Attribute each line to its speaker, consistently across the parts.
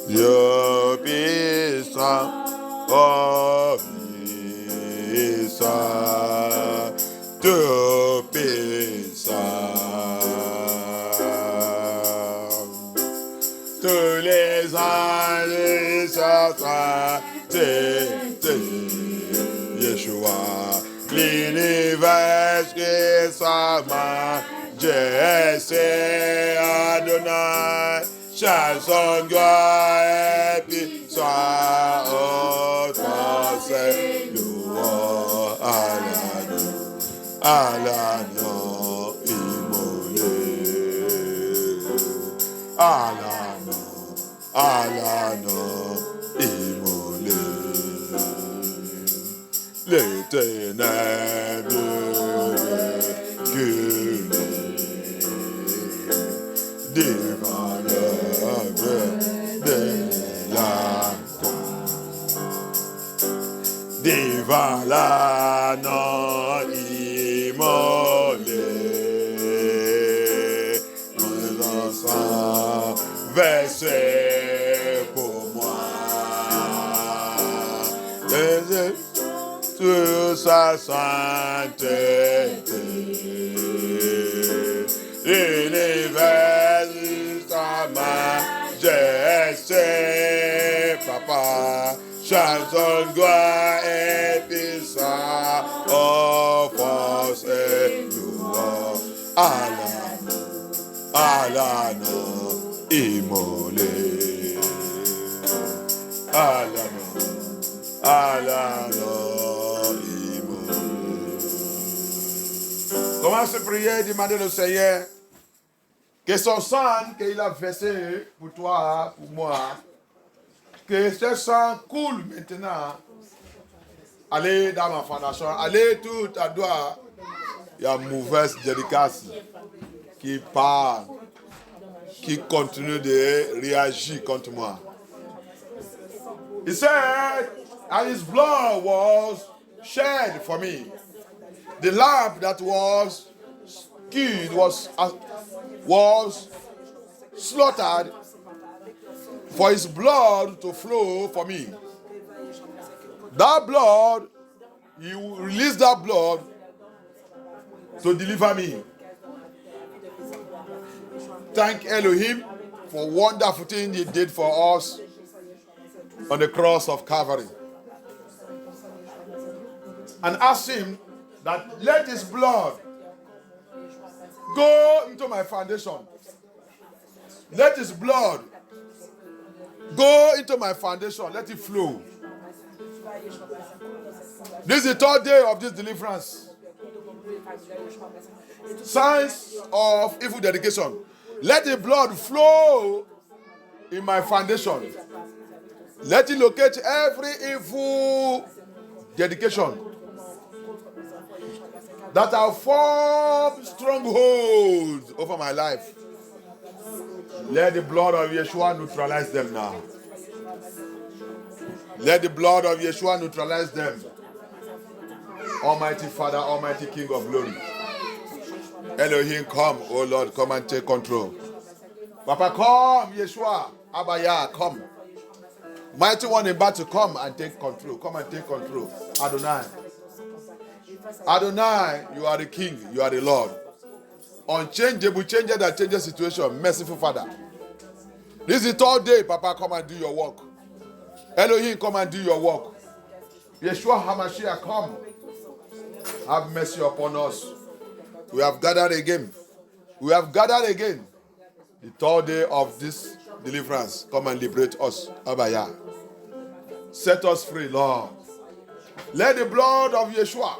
Speaker 1: Dieu puissant, oh puissant, Dieu puissant. Tous les anges sont Yeshua, l'univers qui sa majesté Adonai, chanson gloire et puissance, oh c'est louange à l'agneau immolé, à l'agneau immolé. Les ténèbres reculées devant l'œuvre de l'âme, devant l'agneau immolé, mon sang versé pour moi. Sur sa sainteté, l'univers sa majesté, papa, chanson gloire et puissance, oh force et louange à l'agneau immolé, à l'agneau immolé. Commence à prier, demander au Seigneur que son sang qu'il a versé pour toi, pour moi, que ce sang coule maintenant. Allez dans ma fondation, allez tout à droite. Il y a une mauvaise dédicace qui parle, qui continue de réagir contre moi. He said, and his blood was shed for me. The lamb that was killed was slaughtered for his blood to flow for me. That blood, you release that blood to deliver me. Thank Elohim for wonderful thing he did for us on the cross of Calvary. And ask him that let his blood go into my foundation. Let his blood go into my foundation. Let it flow. This is the third day of this deliverance. Signs of evil dedication. Let the blood flow in my foundation. Let it locate every evil dedication that have formed strongholds over my life. Let the blood of Yeshua neutralize them now. Let the blood of Yeshua neutralize them. Almighty Father, Almighty King of glory. Elohim, come, oh Lord, come and take control. Papa, come, Yeshua, Abaya, come. Mighty one in battle, come and take control. Come and take control. Adonai. Adonai, you are the King, you are the Lord. Unchangeable, changer that changes situation. Merciful Father. This is the third day, Papa, come and do your work. Elohim, come and do your work. Yeshua HaMashiach, come. Have mercy upon us. We have gathered again. We have gathered again. The third day of this deliverance. Come and liberate us. Abaya. Set us free, Lord. Let the blood of Yeshua,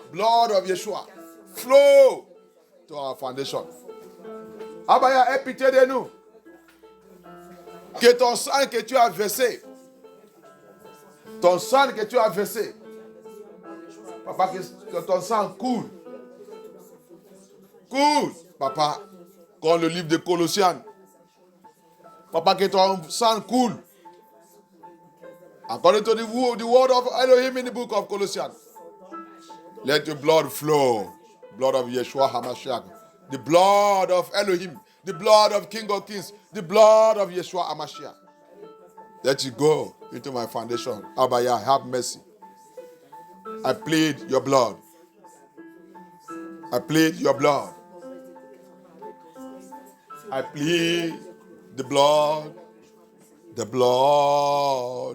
Speaker 1: flow to our foundation. Abaya, aie pitié de nous. Que ton sang que tu as versé, ton sang que tu as versé, Papa, que ton sang coule. Coule, Papa, comme le livre de Colossiens. Papa, que ton sang coule. According to the word of Elohim in the book of Colossians. Let your blood flow. Blood of Yeshua HaMashiach. The blood of Elohim. The blood of King of Kings. The blood of Yeshua HaMashiach. Let it go into my foundation. Abaya, have mercy. I plead your blood. I plead your blood. I plead the blood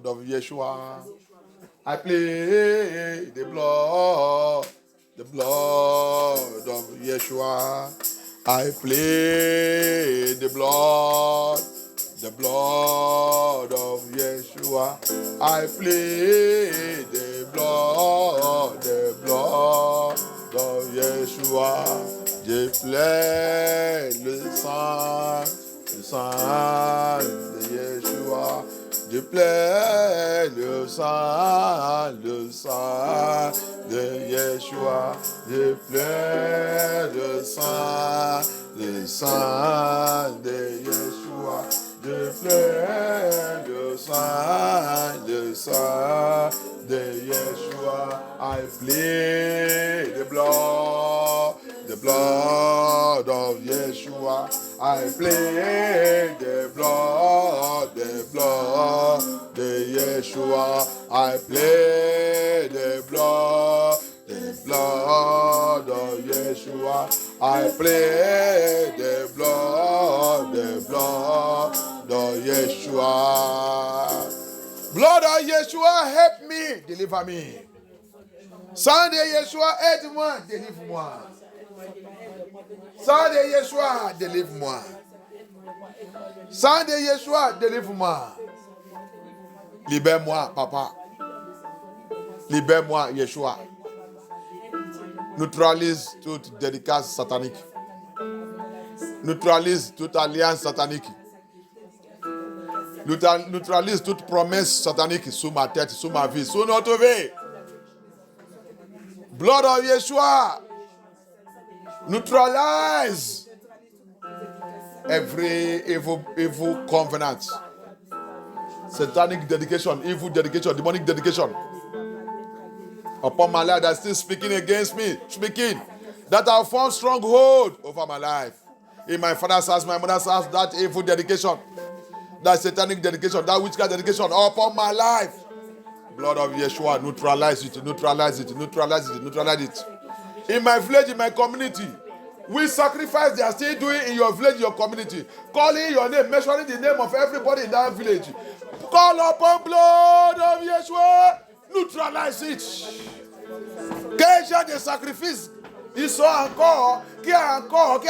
Speaker 1: of Yeshua. I plead the blood of Yeshua. I plead the blood of Yeshua. I plead the blood of Yeshua. Je plaide le sang de Yeshua. Je plaide le sang de Yeshua. Je plaide le sang de Yeshua. Je plaide le sang de Yeshua. I plead the blood of Yeshua. I plead the blood de Yeshua. I plead the blood of Yeshua. I plead the blood of Yeshua. Blood of Yeshua, help me, deliver me. Sang de Yeshua, aide-moi, délivre-moi. Sang de Yeshua, délivre-moi. Sang de Yeshua, délivre-moi. Libère-moi, papa. Libère-moi, Yeshua. Neutralise toute dédicace satanique. Neutralise toute alliance satanique. Neutralise toute promesse satanique sous ma tête, sous ma vie, sous notre vie. Blood of Yeshua. Neutralize every evil covenant. Satanic dedication, evil dedication, demonic dedication upon my life that's still speaking against me, that I form stronghold over my life. In my father's house, my mother's house, that evil dedication, that satanic dedication, that witchcraft dedication upon my life. Blood of Yeshua, neutralize it. In my village, in my community, we sacrifice they are still doing in your village, your community. Calling your name, mentioning the name of everybody in that village. Call upon blood of Yeshua, neutralize it. Quel genre de sacrifice ils sont encore, qui a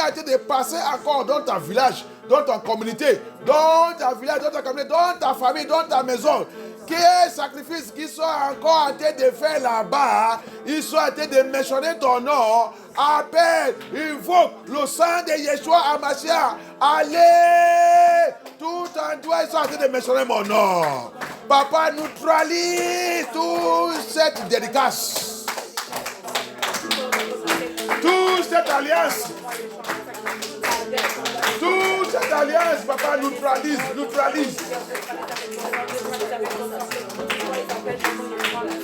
Speaker 1: été dépassé encore dans ta village, dans ta communauté, dans ta village, dans ta communauté, dans ta famille, dans ta maison. Quel sacrifice qui sont encore en train de faire là-bas, ils sont en train de mentionner ton nom. Appelle, invoque le sang de Yeshua Hamashiach. Allez, tout en toi, ils sont en train de mentionner mon nom. Papa, neutralise toute cette dédicace, toute cette alliance. Toute cette alliance, papa, neutralise.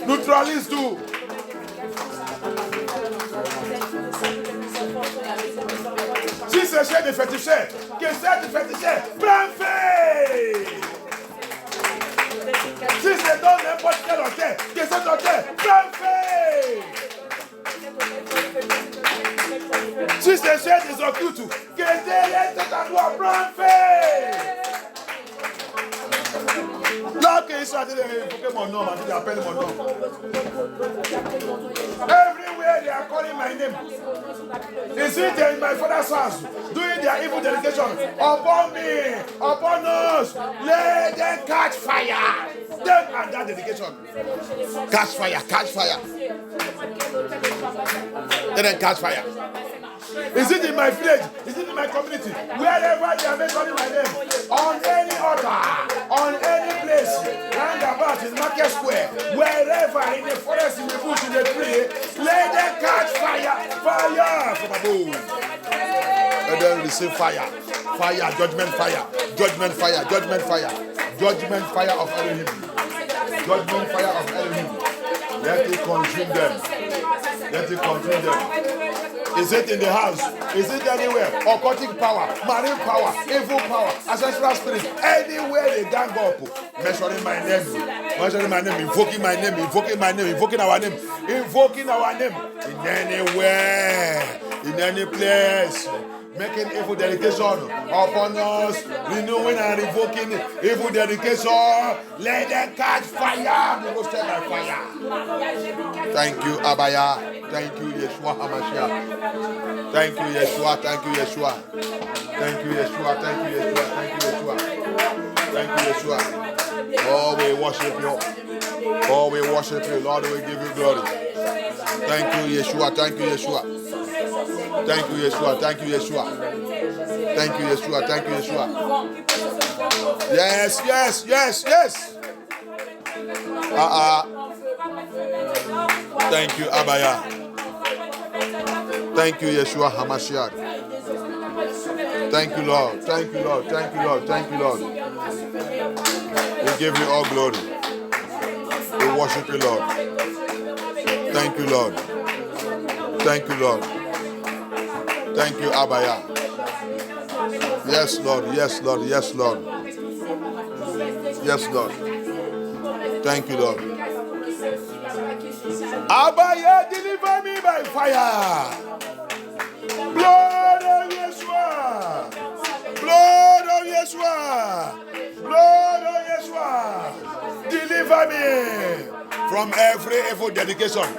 Speaker 1: Neutralise tout. Si c'est cher de féticheur, que cette féticheur prenne feu. Si c'est dans n'importe quel hôtel, que cet hôtel prenne feu. Si c'est cher des occultes, que derrière cet endroit prenne feu. Là qu'ils sont en train d'invoquer mon nom, ils appellent mon nom. Everywhere they are calling my name. Is it in my father's house doing their evil dedication upon me, upon us? Let them catch fire. Them and that dedication. Catch fire. Let them catch fire. Is it in my village? Is it in my community? Wherever they are mentioning my name, on any altar, on any place, roundabout in Market Square, wherever, in the forest, in the bush, in the tree, let them catch fire from above. Let them receive fire, judgment fire of Elohim. Let it consume them. Is it in the house? Is it anywhere? Occultic power, marine power, evil power, ancestral spirit, anywhere they gang up, mentioning my name, invoking my name, invoking our name, invoking our name in anywhere, in any place. Making evil dedication upon us, renewing and revoking evil dedication. Let them catch fire, be roasted by fire. Thank you, Abaya. Thank you, Yeshua HaMashiach. Thank you, Yeshua. Thank you, Yeshua. Thank you, Yeshua. Thank you, Yeshua. Thank you, Yeshua. Thank you, Yeshua. Oh, we worship you. Oh, we worship you. Lord, we give you glory. Thank you, Yeshua. Thank you, Yeshua. Thank you, Yeshua. Thank you, Yeshua. Thank you, Yeshua. Thank you, Yeshua. Yes, yes, yes, yes. Thank you, Abaya. Thank you, Yeshua HaMashiach. Thank you, Lord. Thank you, Lord. Thank you, Lord. Thank you, Lord. We give you all glory. We worship you, Lord. Thank you, Lord. Thank you, Lord. Thank you, Abaya. Yes, Lord. Yes, Lord. Yes, Lord. Yes, Lord. Thank you, Lord. Abaya, deliver me by fire. Blood of Yeshua. Blood of Yeshua. Blood of Yeshua. Deliver me from every evil dedication.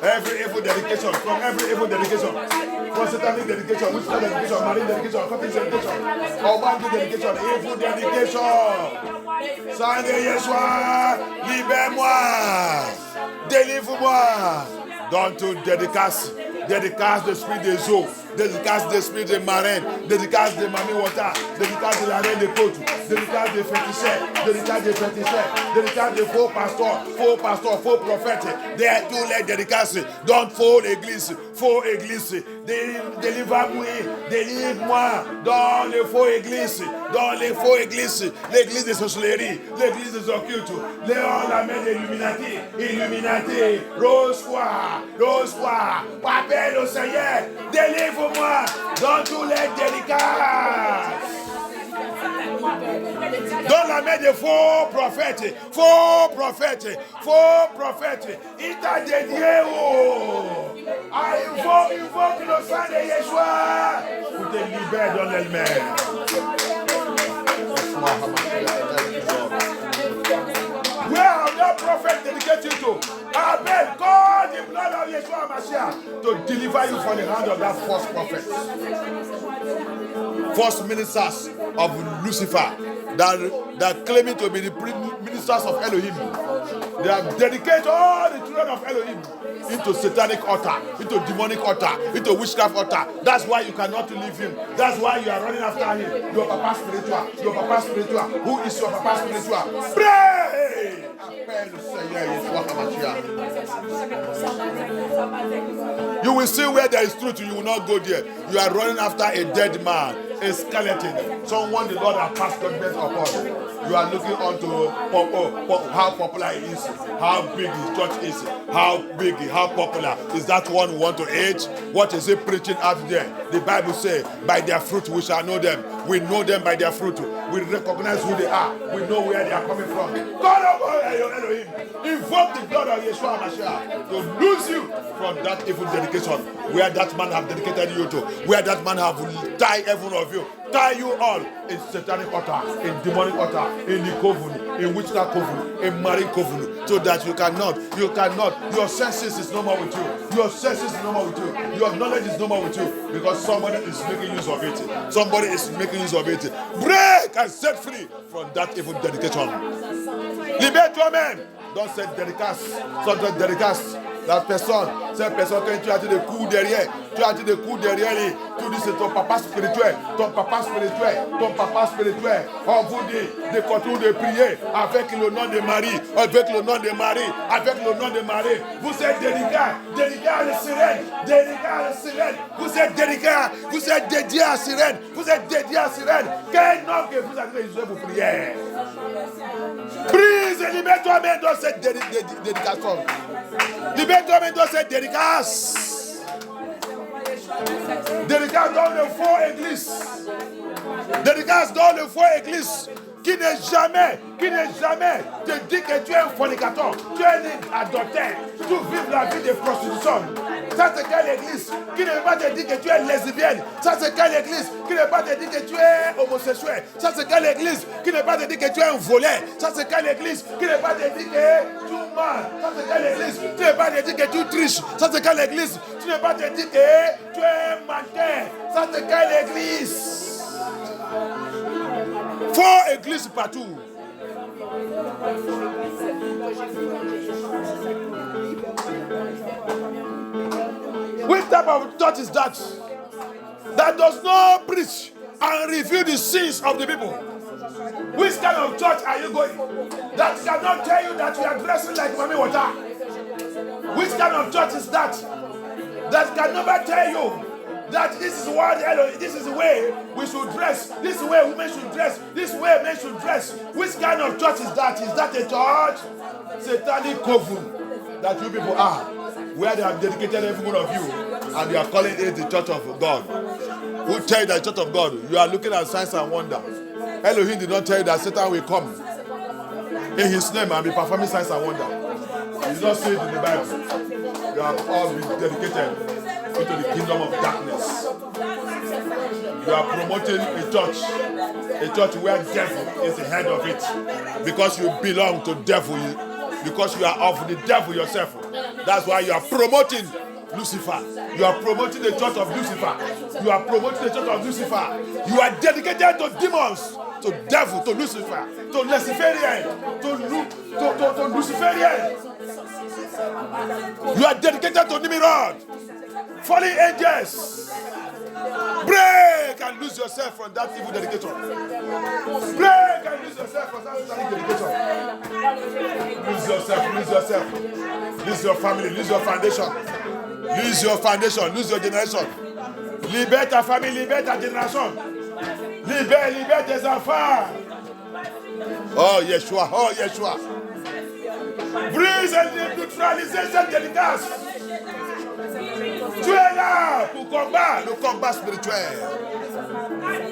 Speaker 1: Every evil dedication. From every evil dedication. From satanic dedication, witchcraft dedication, marine dedication, occultic dedication, almighty dedication, evil dedication. Seigneur Yeshua, libère-moi, délivre-moi. Donne tout dédicace. Dédicace de l'esprit des eaux, dédicace de l'esprit des marins, dédicace de Mami Wata, dédicace de la reine des côtes, dédicace des féticheurs, dédicace des féticheurs, dédicace de faux pasteurs, faux prophètes, tous les dédicaces, donne faux église, délivre-moi dans les faux églises, l'église de sorcellerie, l'église des occultes, la main des Illuminati, rose-toi, appelle au Seigneur, délivre-moi dans tous les délicats. Dans la main des faux prophètes, il t'a dédié, invoque le sang de Yeshua pour te libérer dans l'elle-même. Where have that prophet dedicated you to? Abel, call the blood of Yeshua HaMashiach to deliver you from the hand of that false prophet. False ministers of Lucifer that claiming to be the ministers of Elohim. They have dedicated all the children of Elohim into satanic altar, into demonic altar, into witchcraft altar. That's why you cannot leave him. That's why you are running after him. Your papa spiritual. Who is your papa spiritual? Pray! You will see where there is truth, you will not go there. You are running after a dead man, a skeleton, someone the Lord has passed judgment upon. You are looking onto how popular he is, how big his church is, how popular is that one who want to age. What is he preaching out there? The Bible says, by their fruit we shall know them. We know them by their fruit. We recognize who they are. We know where they are coming from. God of Elohim, invoke the blood of Yeshua HaMashiach to lose you from that evil dedication, where that man have dedicated you to, where that man have tied every one of you. Tie you all in satanic altar, in demonic altar, in the coven, in witchcraft coven, in marine coven, so that you cannot, your senses is no more with you, your knowledge is no more with you, because somebody is making use of it. Break and set free from that evil dedication. Libère toi-même. Donc cette dédicace, la personne, cette personne quand tu as des coups derrière, lui, tu dis c'est ton papa spirituel. On vous dit de continuer de prier avec le nom de Marie, Vous êtes délicat à la sirène, Vous êtes dédié à sirène, Quel nom que vous avez besoin pour prier? Brise et libère toi-même dans cette dédication. Libère-toi dans cette dédicace. Dédicace dans le faux église. Dédicace dans le faux église. Qui n'est jamais te dit que tu es un fornicateur, tu es un adultère, tu vis la vie de prostitution. Ça c'est quelle église qui ne veut pas te dire que tu es lesbienne. Ça c'est quelle église qui ne veut pas te dire que tu es homosexuel. Ça c'est quelle église qui ne veut pas te dire que tu es un voleur. Ça c'est quelle église qui ne veut pas te dire que tu mens. Ça c'est quelle église qui ne veut pas te dire que tu triches. Ça c'est quelle église qui ne veut pas te dire que tu es un menteur. Ça c'est quelle église. Faux église partout. Which type of church is that? That does not preach and reveal the sins of the people. Which kind of church are you going? That cannot tell you that you are dressing like mommy water. Which kind of church is that? That can never tell you that this is the way we should dress. This is the way women should dress. This is the way men should dress. Which kind of church is that? Is that a church? Satanic coven that you people are, where they have dedicated every one of you, and you are calling it the church of God. Who tell you that church of God? You are looking at signs and wonder. Elohim did not tell you that Satan will come in his name and be performing signs and wonder. He did not say it in the Bible. You have all been dedicated into the kingdom of darkness. You are promoting a church where devil is the head of it, because you belong to devil, because you are of the devil yourself. That's why you are promoting Lucifer. You are promoting the church of Lucifer. You are promoting the church of Lucifer. You are dedicated to demons, to devil, to Lucifer, to Luciferian, to Luciferian. You are dedicated to Nimrod, fallen angels. Break and lose yourself from that evil dedication. Break and lose yourself from that satanic dedication. Lose yourself. Lose your family. Lose your foundation. Lose your foundation. Lose your generation. Libère ta famille. Libère ta génération. Libère tes enfants. Oh Yeshua. Oh Yeshua. Brise et neutraliser cette dédicace. Tu es là pour combattre le combat spirituel.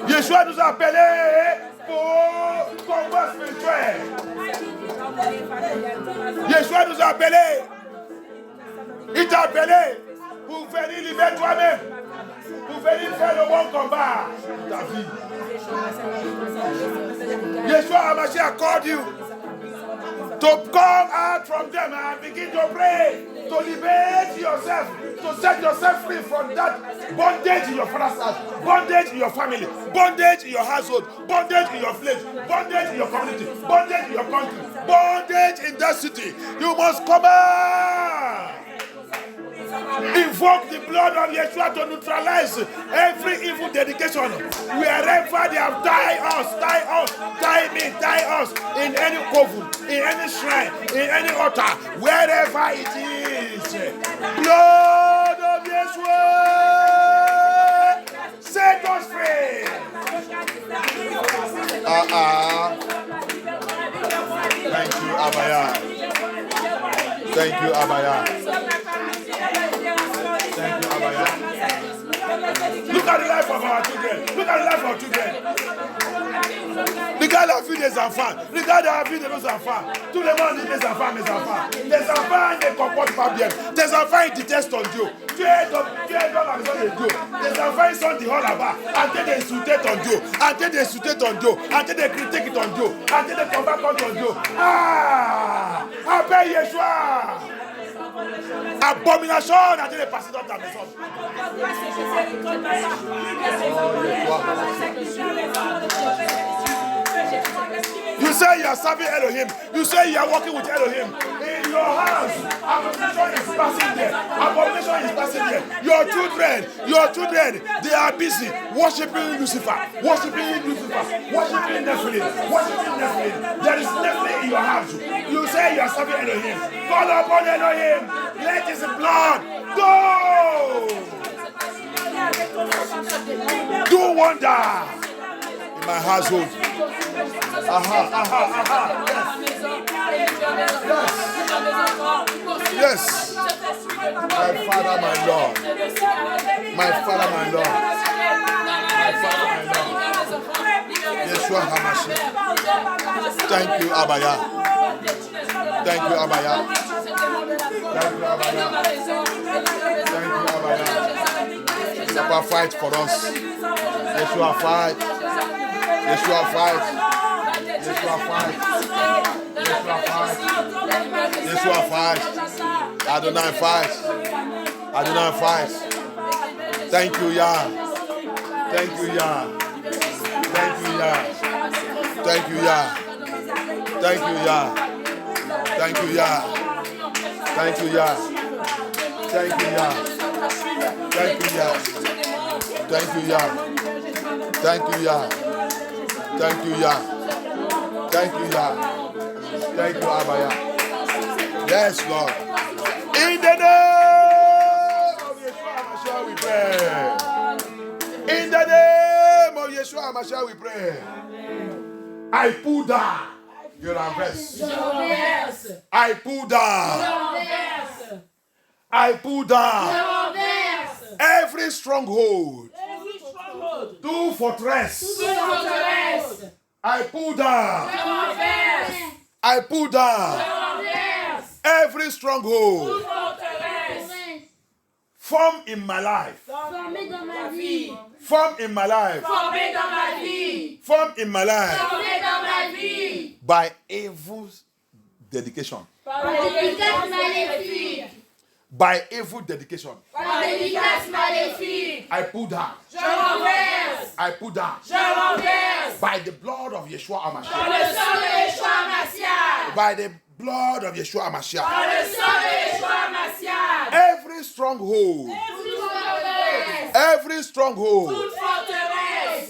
Speaker 1: Yeshua nous a appelés pour combat spirituel. Yeshua nous a appelés. Il t'a appelé pour venir libérer toi-même, pour venir faire le bon combat de ta vie. Yeshua HaMashiach called you to come out from them and begin to pray, to liberate yourself, to set yourself free from that bondage in your father's house, bondage in your family, bondage in your household, bondage in your place, bondage in your community, bondage in your country, bondage in that city. You must come out. Invoke the blood of Yeshua to neutralize every evil dedication. Wherever they have tie me, tie us in any coven, in any shrine, in any altar, wherever it is. Blood of Yeshua, set us free. Thank you, Abaya. Thank you, Abaya. Thank you, Abaya. Look at the life of our children. Look at the life of our children. Regarde la vie des enfants. Regarde la vie de nos enfants. Tout le monde dit mes enfants, mes enfants. Tes enfants ne comportent pas bien. Tes enfants, ils détestent ton Dieu. Tu es dans la maison de Dieu. Tes enfants, ils sont dehors là-bas, en train d'insulter ton Dieu, en train d'insulter ton Dieu, en train de critiquer ton Dieu, en train de combattre contre ton Dieu. Ah! Appelle Yeshua! Abomination a été passée dans ta maison. You say you are serving Elohim. You say you are working with Elohim. In your house, abomination is passing there. Abomination is passing there. Your children, they are busy worshiping Lucifer, worshiping Nephilim. There is Nephilim in your house. You say you are serving Elohim. Call upon Elohim. Let his blood go. Do wonder in my household. Yes. My Father, my Lord. My Father, my Lord. My Father, my Lord. Yeshua HaMashiach. Thank you, Abaya. Thank you, Abaya. Thank you, Abaya. Thank you, Abaya. Papa, fight for us. Yeshua, fight. Yeshua, fight. Yeshua, fight. Yeshua, fight. Yeshua, fight. Adonai, fight. Adonai, fight. Thank you, Yah. Thank you, Yah. Thank you, Yah. Thank you, Yah. Thank you, Yah. Thank you, Yah. Thank you, Yah. Thank you, Yah. Thank you, Yah. Thank you, Yah. Thank you, Yah. Thank you, Yah. Thank you, Yah. Thank you, Abaya. Yes, Lord. In the name of Yeshua HaMashiach we pray. In the name of Yeshua HaMashiach we pray. I pull down your reverse. I pull down. I pull down every stronghold. Two fortress. I pull down. I pull down every stronghold. Form in my life. Form in my life. Form in my life. By evil dedication. By evil dedication. I pull down. I pull down. By the blood of Yeshua HaMashiach. By the blood of Yeshua HaMashiach. Every stronghold. Every stronghold.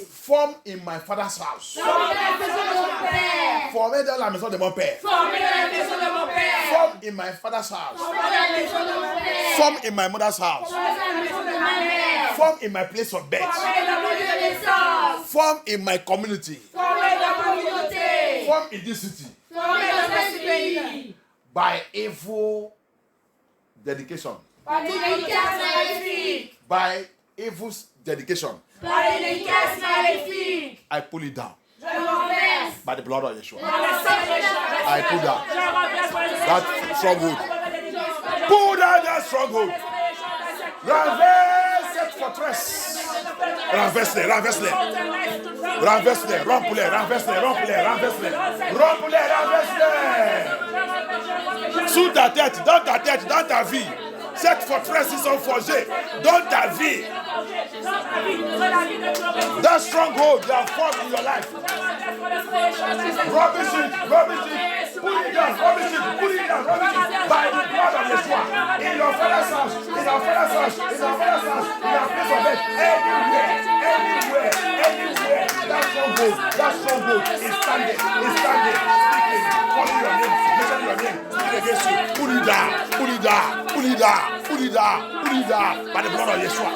Speaker 1: Form in my father's house. Form dans la maison de mon père. Form in my father's house. Form in my mother's house. Form in my place of birth. Form in my community. Form in this city. By evil dedication. By evil dedication. I pull it down. By the blood of Yeshua. I pull down that stronghold. Pull down that stronghold. Renverse cette forteresse. Renverse-les, renverse-les. Renverse-les, romps-les, renverse-les, romps-les, renverse-les. Romps-les, renverse-les. Sous ta tête, dans ta vie. Cette forteresse, ils sont forgés dans ta vie. That stronghold they have formed in your life. Rubbish it. Put it down, rubbish it. By the blood of Yeshua. In your father's house, in our father's house, in our place of bed. Anywhere. That stronghold is standing, speaking, calling your name, mentioning your name, speaking against you. Put it down. By the blood of Yeshua.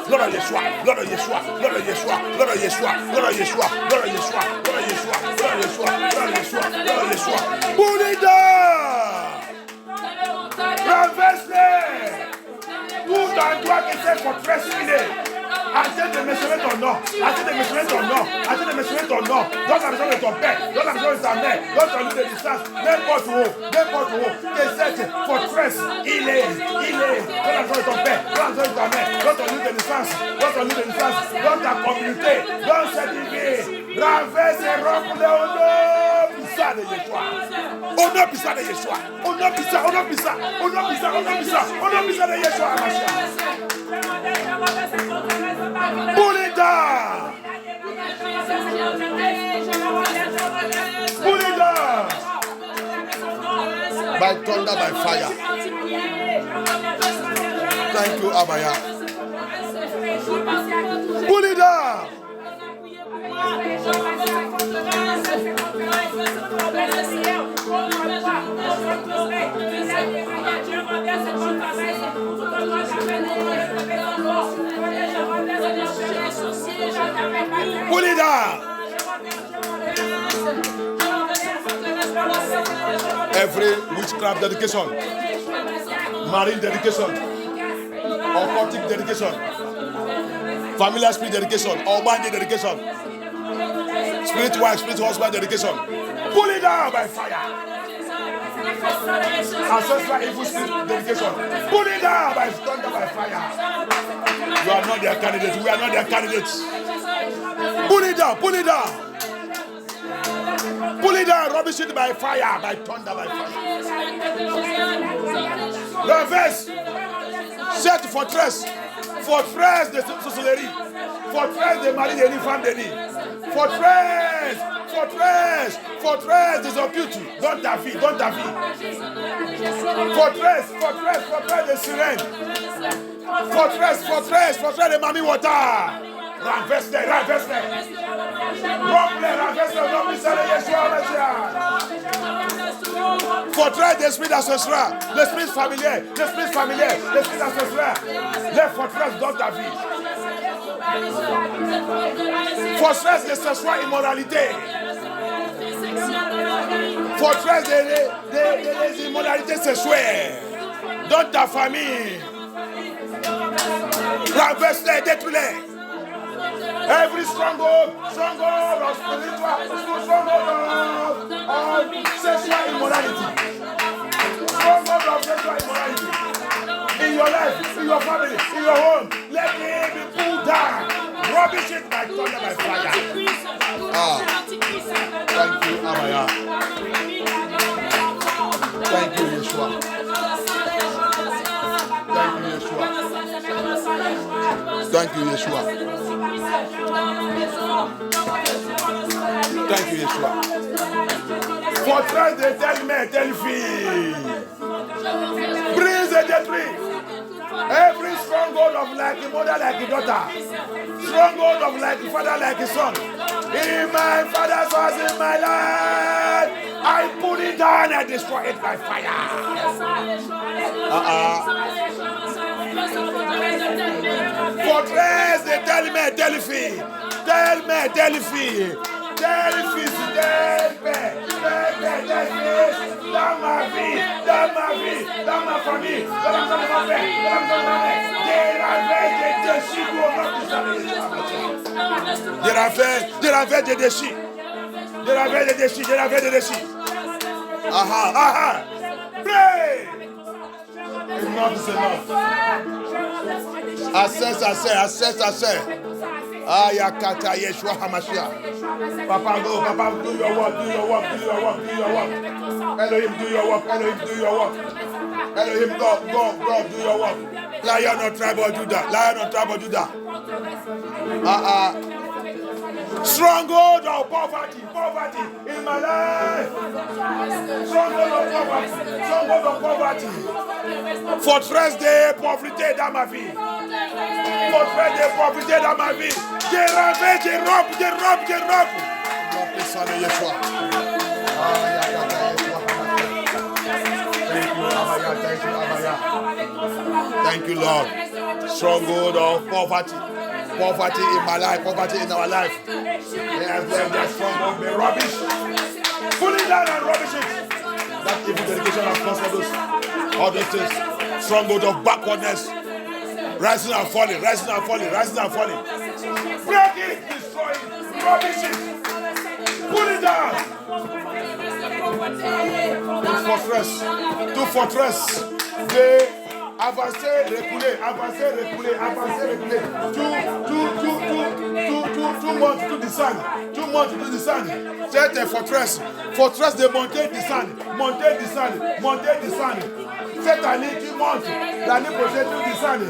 Speaker 1: Put it down. Renverse-les. Tout endroit qui s'est forteresse filée. Arrêtez de mentionner ton nom. Dans la maison de ton père, dans la maison de ta mère, dans ton lieu de distance, n'importe où. Que cette forteresse, il est dans la maison de ton père, dans la maison de ta mère, dans ton lieu de distance, dans ta communauté, dans cette vie. Renverse et romps-les au nom puissant de Yeshua. Au nom puissant de Yeshua. Au nom puissant de Yeshua. Pull it down. By thunder, by fire. Thank you, Abaya. Pull it down. Pull it down. Every witchcraft dedication, marine dedication, occultic dedication, familiar spirit dedication, Almighty dedication, spirit wife, spirit husband dedication. Pull it down by fire. Ancestral evil spirit dedication. Pull it down by thunder, by fire. You are not their candidates. We are not their candidates. Pull it down. Pull it down. Pull it down. Rubbish it by fire, by thunder, by fire. The verse. Set fortress. Fortress de sorcellerie. Fortress de mari de femme de lit. Fortress. Fortress. Fortress des occultes. Dans ta vie. Dans ta vie. Fortress. Fortress. Fortress de sirène. Fortress. Fortress. Fortress de Mami Water. Renverse-les. Renverse-les. Rompe-les. Renverse-les. Rompe-les. Yeshua Messia. Fortress d'esprit d'ancestral. L'esprit familier. L'esprit familier. L'esprit d'ancestral. Les forteresses dans ta vie. Fortress de sexuelle immoralité. Fortress des immoralités sexuelles dans ta famille. Renverse-les, détruis-les. Every stronghold of spiritual, stronghold of sexual immorality. Stronghold of sexual immorality. In your life, in your family, in your home, let it be pulled down. Rubbish it by thunder, by fire. Thank you, Amaya. Thank you, Yeshua. Thank you, Yeshua. Thank you, Yeshua. Thank you, Yeshua. Fortress de telle mère, telle fille. Brise et détruis. Every stronghold of like a mother, like a daughter. Stronghold of like a father, like a son. In my father's house, in my life, I put it down and destroy it by fire. Fortress de telle mère, telle fille. Telle mère, telle fille. Tel fils, tel père, tel fils, dans ma vie, dans ma famille, dans la maison de mon père, dans la maison de ma mère, des ravers, des déchets. Aha. Pray. Enough is enough. Assess. Ayakata Yeshua HaMashiach. Papa, go. Papa, do your work. Elohim, do your work. Elohim, go, do your work. Lion of tribe of Judah. Stronghold of poverty in my life. Stronghold of poverty. Fortress de pauvreté dans ma vie. Fortress de pauvreté dans ma vie. Je robe. Thank you, Lord. Stronghold of poverty. Poverty in my life, poverty in our life. Yes, let that stronghold be rubbish. Pull it down and rubbish it. That evil dedication of customers. All those things. Stronghold of backwardness. Rising and falling. Break it, destroy it, rubbish it. Pull it down. To fortress. They avancer, reculer. 2 months to descend. C'est un fortress de monter, descendre. Cette année, tu montes. L'année prochaine, tu descends.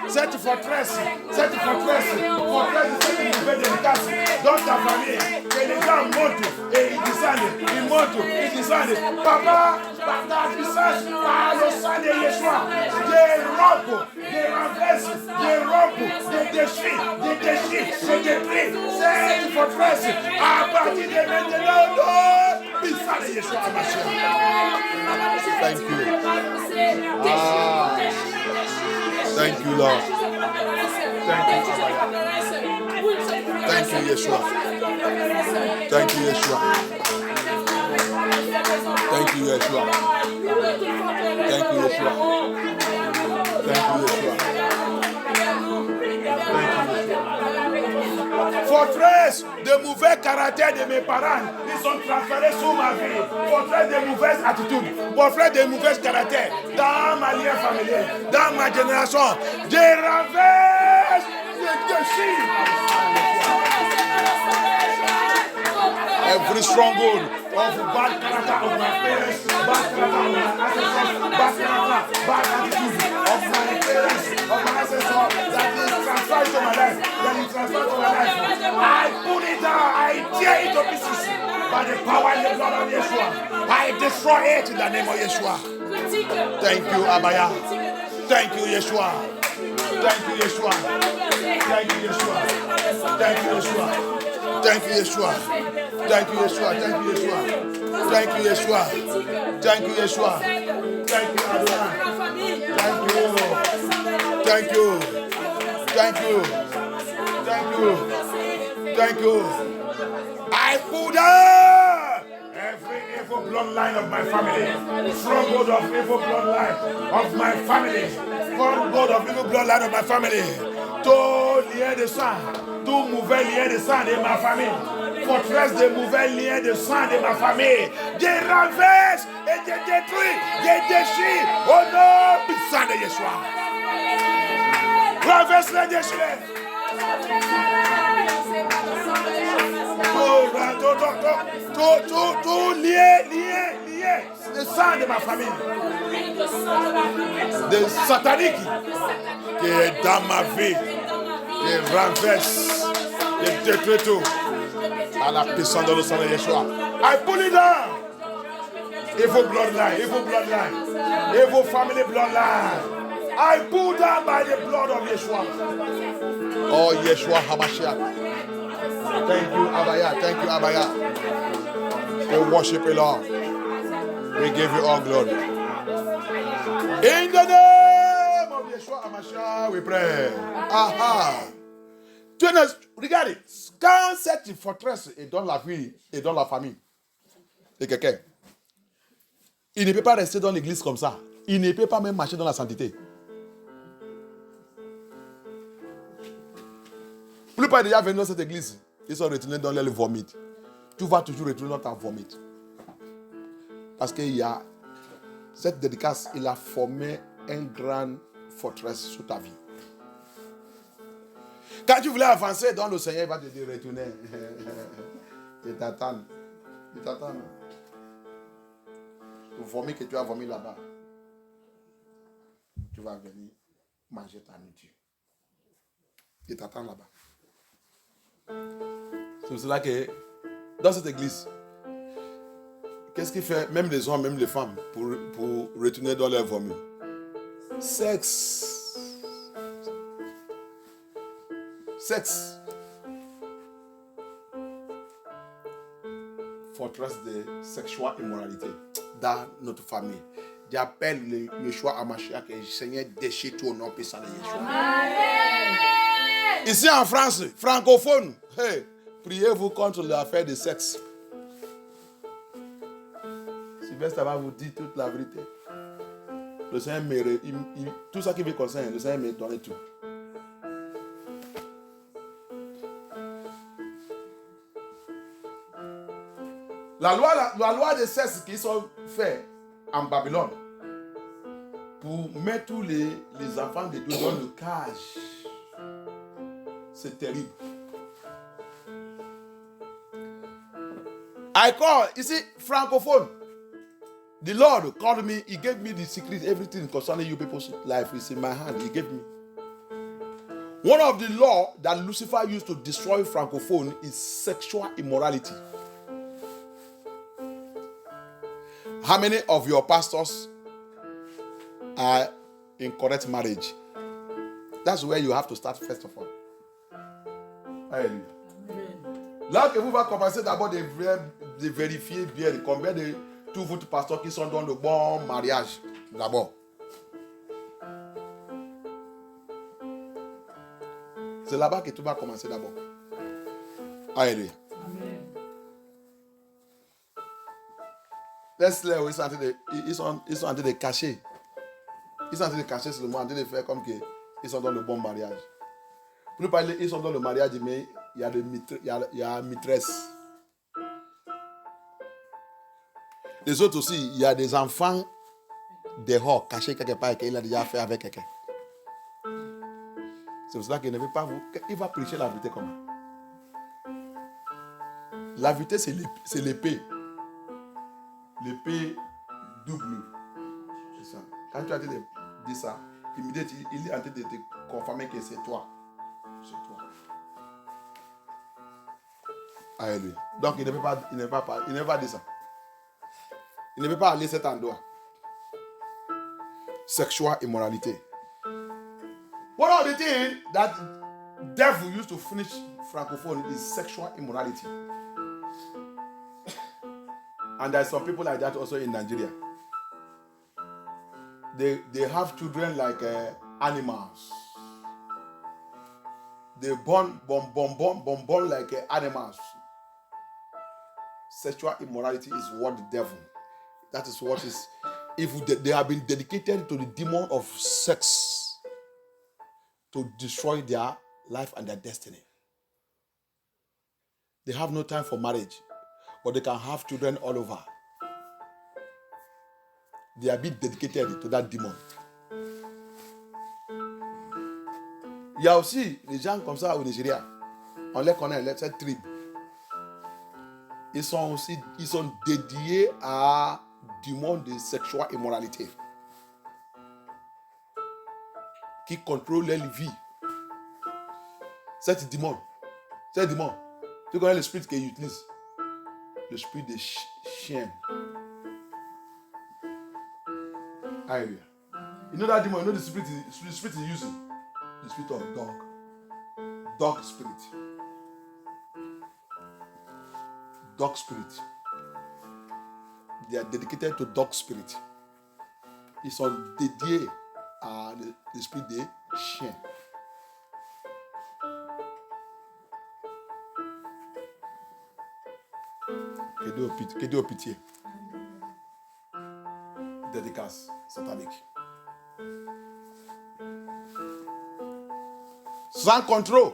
Speaker 1: Cette fortress de cette nouvelle dédicace dans ta famille, que les gens montent et ils descendent. Papa, par ta puissance, par le sang de Yeshua, des robes, des renverses, des robes, des déchets, des détruits. Cette fortress, à partir de maintenant, puissance de Yeshua HaMashiach. Thank you. Thank you, Lord. Thank you, Yeshua. Thank you, Yeshua. Thank you, Yeshua. Thank you, Yeshua. Thank Forteresse de mauvais caractère de mes parents, ils sont transférés sur ma vie. Forteresse de mauvaises attitudes, forteresse de mauvais caractère dans ma lien familial, dans ma génération. Je renverse, je déchire. Every stronghold of bad character of my parents, bad character of my ancestors, bad character, bad attitude of my parents, of my ancestors, that is transferred to my life, I pull it down, I tear it to pieces by the power and the blood of Yeshua. I destroy it in the name of Yeshua. Thank you, Abaya. Thank you, Yeshua. Thank you, Yeshua. Thank you, Yeshua. Thank you, Yeshua. Thank you, Yeshua. Thank you, Yeshua. Thank you, Yeshua. Thank you, Yeshua. Thank you, Yeshua. Thank you, Adonai. Thank you. Thank you. Thank you. Thank you. Thank you. I pull down every evil bloodline of my family. Stronghold of evil bloodline of my family. Stronghold of evil bloodline of my family. Tout lien de sang, tout mauvais lien de sang de ma famille. Forteresse de mauvais liens de sang de ma famille. Je renverse et je détruis, je déchire au nom puissant de Yeshua. Renverse les déchirés. Tout lié, le sang de ma famille. De satanique qui est dans ma vie. Je renverse, je détruis tout. À la puissance de le sang de Yeshua. I pull it down. Evil bloodline, evil family bloodline. I pull down by the blood of Yeshua. Oh, Yeshua HaMashiach. Thank you, Abaya. Thank you, Abaya. We worship you, Lord. We give you all glory. In the name of Yeshua HaMashiach, we pray. Aha. Regardez, quand cette forteresse est dans la vie et dans la famille de quelqu'un, il ne peut pas rester dans l'église comme ça. Il ne peut pas même marcher dans la sainteté. Plus pas déjà venus dans cette église, ils sont retournés dans leur vomit. Tu vas toujours retourner dans ta vomit. Parce qu'il y a cette dédicace, il a formé une grande forteresse sur ta vie. Quand tu voulais avancer dans le Seigneur, il va te dire retourner. Il t'attend. Il t'attend. Le vomi que tu as vomi là-bas, tu vas venir manger ta nourriture. Il t'attend là-bas. C'est pour cela que dans cette église, qu'est-ce qu'il fait, même les hommes, même les femmes, pour retourner dans leur vomi? Sexe. Forteresse de sexuelle immoralité dans notre famille. J'appelle le Yeshua HaMashiach et le Seigneur déchire tout au nom puissant de Yeshua. Amen. Ici en France, francophone, hey, priez-vous contre l'affaire de sexe. Sylvestre va vous dire toute la vérité. Le Seigneur tout ça qui me concerne, le Seigneur me donne tout. La loi des sexe qui sont faits en Babylone pour mettre tous les enfants de Dieu dans le cage, c'est terrible. I call, ici, francophone. The Lord called me, He gave me the secret, everything concerning you people's life is in my hand. He gave me. One of the laws that Lucifer used to destroy francophone is sexual immorality. How many of your pastors are in correct marriage? That's where you have to start first of all. Alléluia. Là que vous va commencer d'abord de vérifier bien combien de tous vos pasteurs qui sont dans le bon mariage d'abord. C'est là-bas que tu vas commencer d'abord. Alléluia. Laisse-les, ils sont en train de cacher. Ils sont en train de cacher seulement, en train de faire comme qu'ils sont dans le bon mariage. Pour ne pas dire, ils sont dans le mariage, mais il y a une maîtresse. Les autres aussi, il y a des enfants dehors, cachés quelque part, qu'il a déjà fait avec quelqu'un. C'est pour cela qu'il ne veut pas vous. Il va prêcher la vérité comment? La vérité, c'est l'épée. L'épée double. C'est ça. Quand tu as dit ça, il est en train de te confirmer que c'est toi. C'est toi. Alléluia. Donc il ne peut pas dire ça. Il ne veut pas aller cet endroit. Sexual immorality. One of the things that devil used to finish francophone is sexual immorality. And there are some people like that also in Nigeria. They have children like animals. They born like animals. Sexual immorality is what the devil. That is what is. If they have been dedicated to the demon of sex to destroy their life and their destiny. They have no time for marriage, but they can have children all over. They are being dedicated to that demon. Il y a aussi des gens comme ça au Nigeria. On les connaît, cette tribu. Ils sont dédiés à du monde de sexual immoralité qui contrôle leur vie. Cet démon, tu connais l'esprit qu'ils utilisent? L'esprit des chiens. Alléluia. You know that demon, you know the spirit is using? The spirit of dog. Dog spirit. Dog spirit. They are dedicated to dog spirit. Ils sont dédiés à l'esprit des chiens. Que Dieu pitié. Dédicace satanique. Sans contrôle.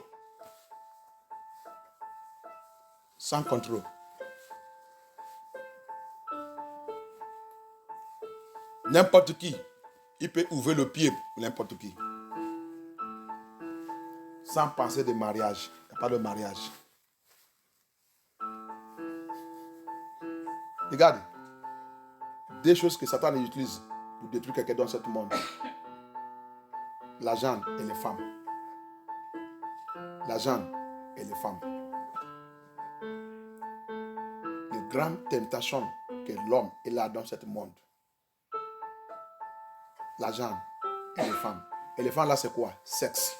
Speaker 1: Sans contrôle. N'importe qui, il peut ouvrir le pied pour n'importe qui. Sans penser de mariage. Il n'y a pas de mariage. Regarde. Des choses que Satan utilise pour détruire quelqu'un dans ce monde. L'argent et les femmes. L'argent et les femmes. Les grandes tentations que l'homme a dans ce monde. L'argent et les femmes. Et les femmes là c'est quoi? Sexe.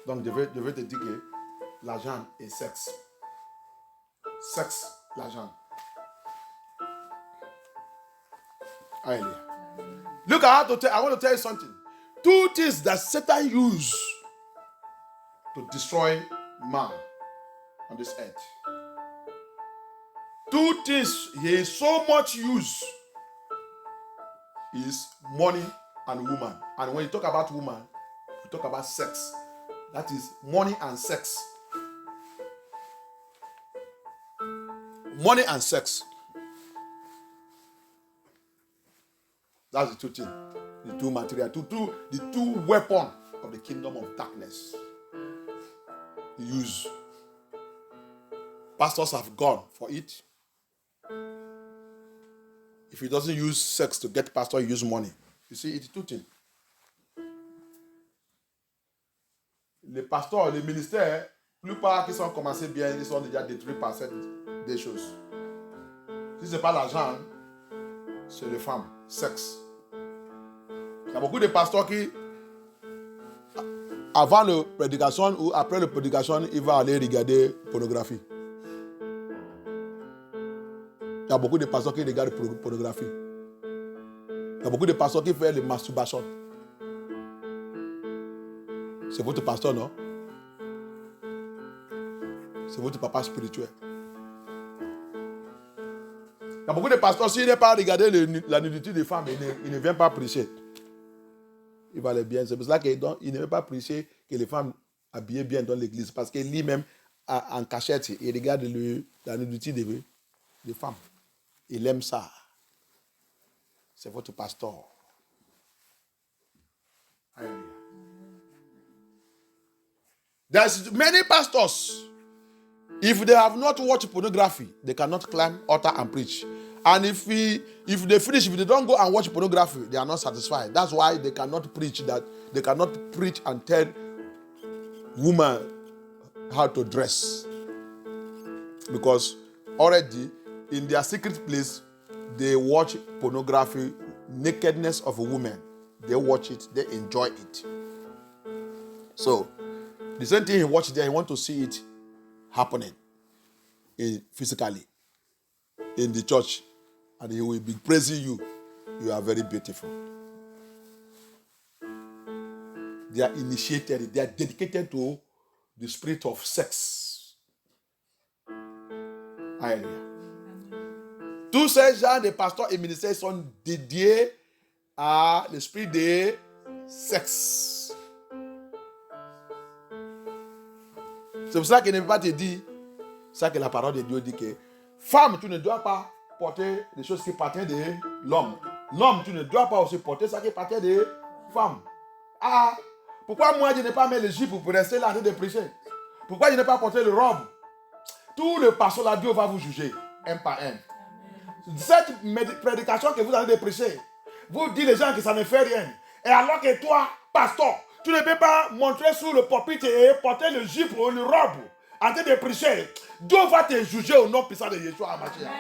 Speaker 1: Donc je vais te dire que l'argent est sexe. Sexe, l'argent. Hallelujah. Look, I want to tell you something. Two things that Satan used to destroy man on this earth. Two things he is so much used is money and woman. And when you talk about woman, you talk about sex. That is money and sex. Money and sex. That's the two things. The two material, the two weapons of the kingdom of darkness. Use. Pastors have gone for it. If he doesn't use sex to get pastor, he use money. You see, it's two things. Les pasteurs, les ministères, plupart qui sont commencés bien, ils sont déjà détruits par des choses. Si ce n'est pas l'argent, c'est les femmes, sexe. Il y a beaucoup de pasteurs qui, avant la prédication ou après la prédication, ils vont aller regarder pornographie. Il y a beaucoup de pasteurs qui regardent la pornographie. Il y a beaucoup de pasteurs qui font les masturbations. C'est votre pasteur, non? C'est votre papa spirituel. Il y a beaucoup de pasteurs, s'il n'est pas regardé la nudité des femmes, il ne vient pas prêcher. Il va aller bien. C'est pour cela qu'il ne veut pas prêcher que les femmes habillé bien dans l'église. Parce qu'il lit même en cachette. Il regarde la nudité des femmes. Il aime ça. C'est votre pasteur. There's many pastors. If they have not watched pornography, they cannot climb altar and preach. And if they finish, if they don't go and watch pornography, they are not satisfied. That's why they cannot preach and tell women how to dress. Because already in their secret place, they watch pornography, nakedness of a woman. They watch it, they enjoy it. So, the same thing he watched there, he want to see it happening physically in the church. And he will be praising you. You are very beautiful. They are initiated, they are dedicated to the spirit of sex. Alléluia. Tous ces gens de pasteurs et ministères sont dédiés à l'esprit de sexe. C'est pour ça qu'il ne peut pas te dire, ça que la parole de Dieu dit que femme, tu ne dois pas porter des choses qui partent de l'homme. L'homme, tu ne dois pas aussi porter ça qui partait de femme. Ah, pourquoi moi je n'ai pas mis le jupe pour rester là en train de prêcher? Pourquoi je n'ai pas porté le robe? Tout le pasteur là, Dieu va vous juger, un par un. Cette prédication que vous allez prêcher, vous dites les gens que ça ne fait rien. Et alors que toi, pasteur, tu ne peux pas montrer sur le pupitre et porter le jupe ou le robe en train de prêcher. Dieu va te juger au nom puissant de Yeshua HaMashiach.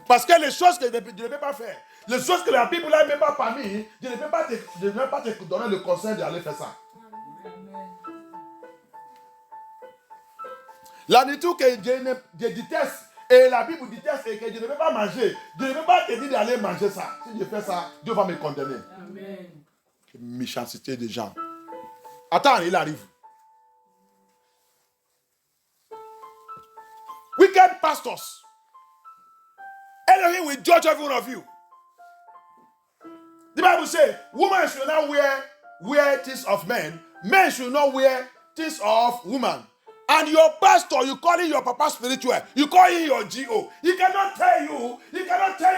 Speaker 1: Parce que les choses que je ne peux pas faire, les choses que la Bible n'a même pas permis, je ne peux pas te donner le conseil d'aller faire ça. La nourriture que je déteste et la Bible déteste et que je ne peux pas manger, je ne peux pas te dire d'aller manger ça. Si je fais ça, Dieu va me condamner. Amen. Méchanceté des gens. Attends, il arrive. Wicked pastors. Elohim will judge every one of you. The Bible says, women should not wear things of men. Men should not wear things of women. And your pastor, you call him your papa spiritual. You call him your GO. He cannot tell you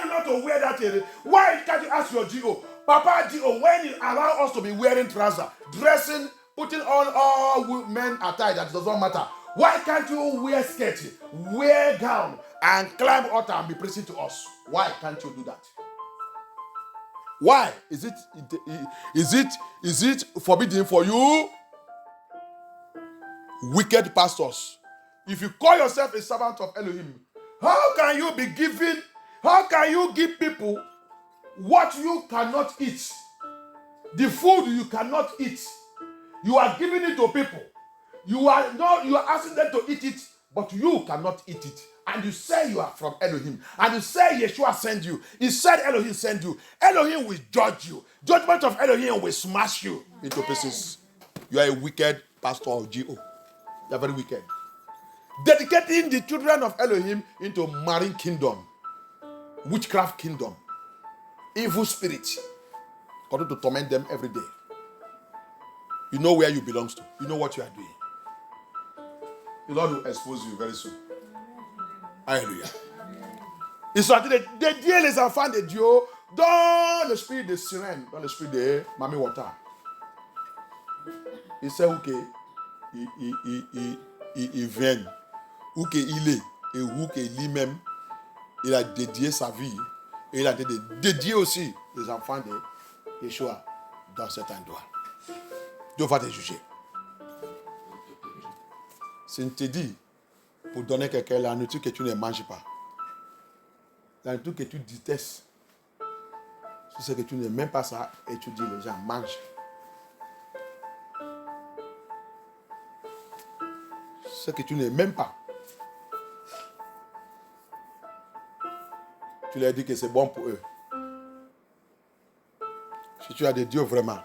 Speaker 1: not to wear that thing. Why can't you ask your GO? Papa GO, when you allow us to be wearing trousers, dressing, putting on all men attire, that doesn't matter. Why can't you wear skirt, wear gown, and climb altar and be preaching to us? Why can't you do that? Why? Is it forbidden for you? Wicked pastors. If you call yourself a servant of Elohim, how can you give people what you cannot eat? The food you cannot eat. You are giving it to people. You are asking them to eat it, but you cannot eat it. And you say you are from Elohim. And you say Yeshua sent you. He said Elohim sent you. Elohim will judge you. Judgment of Elohim will smash you into pieces. You are a wicked pastor of GO. You are very wicked. Dedicating the children of Elohim into marine kingdom, witchcraft kingdom, evil spirits, going to torment them every day. You know where you belong to. You know what you are doing. The Lord will expose you very soon. Alléluia. Ils sont en train de dédier les enfants de Dieu dans l'esprit de sirène, dans l'esprit de Mami Wata. Il sait où il vient, où il est, et où lui-même, il a dédié sa vie, et il a dédié aussi les enfants de Yeshua dans cet endroit. Dieu va te juger. Si on te dit, pour donner quelqu'un la nourriture que tu ne manges pas, la nourriture que tu détestes, c'est ce que tu n'aimes même pas ça, et tu dis les gens mangent. Ce que tu n'aimes même pas, tu leur dis que c'est bon pour eux. Si tu as des dieux vraiment,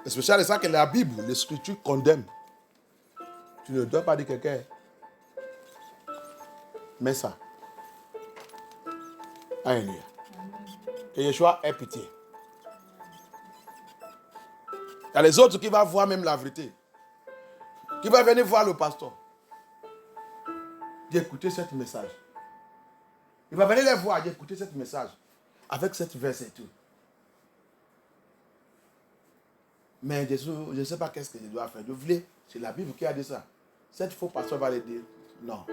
Speaker 1: c'est spécial ça que la Bible, les Scriptures condamnent. Tu ne dois pas dire quelqu'un, mais ça. Alléluia. Que Yeshua ait pitié. Il y a les autres qui vont voir même la vérité. qui va venir voir le pasteur, d'écouter ce message. Il va venir les voir, d'écouter ce message, avec cette verset et tout. Mais je ne sais pas qu'est-ce que je dois faire. Je voulais, c'est la Bible qui a dit ça. Cette faux pasteur va le dire. Non.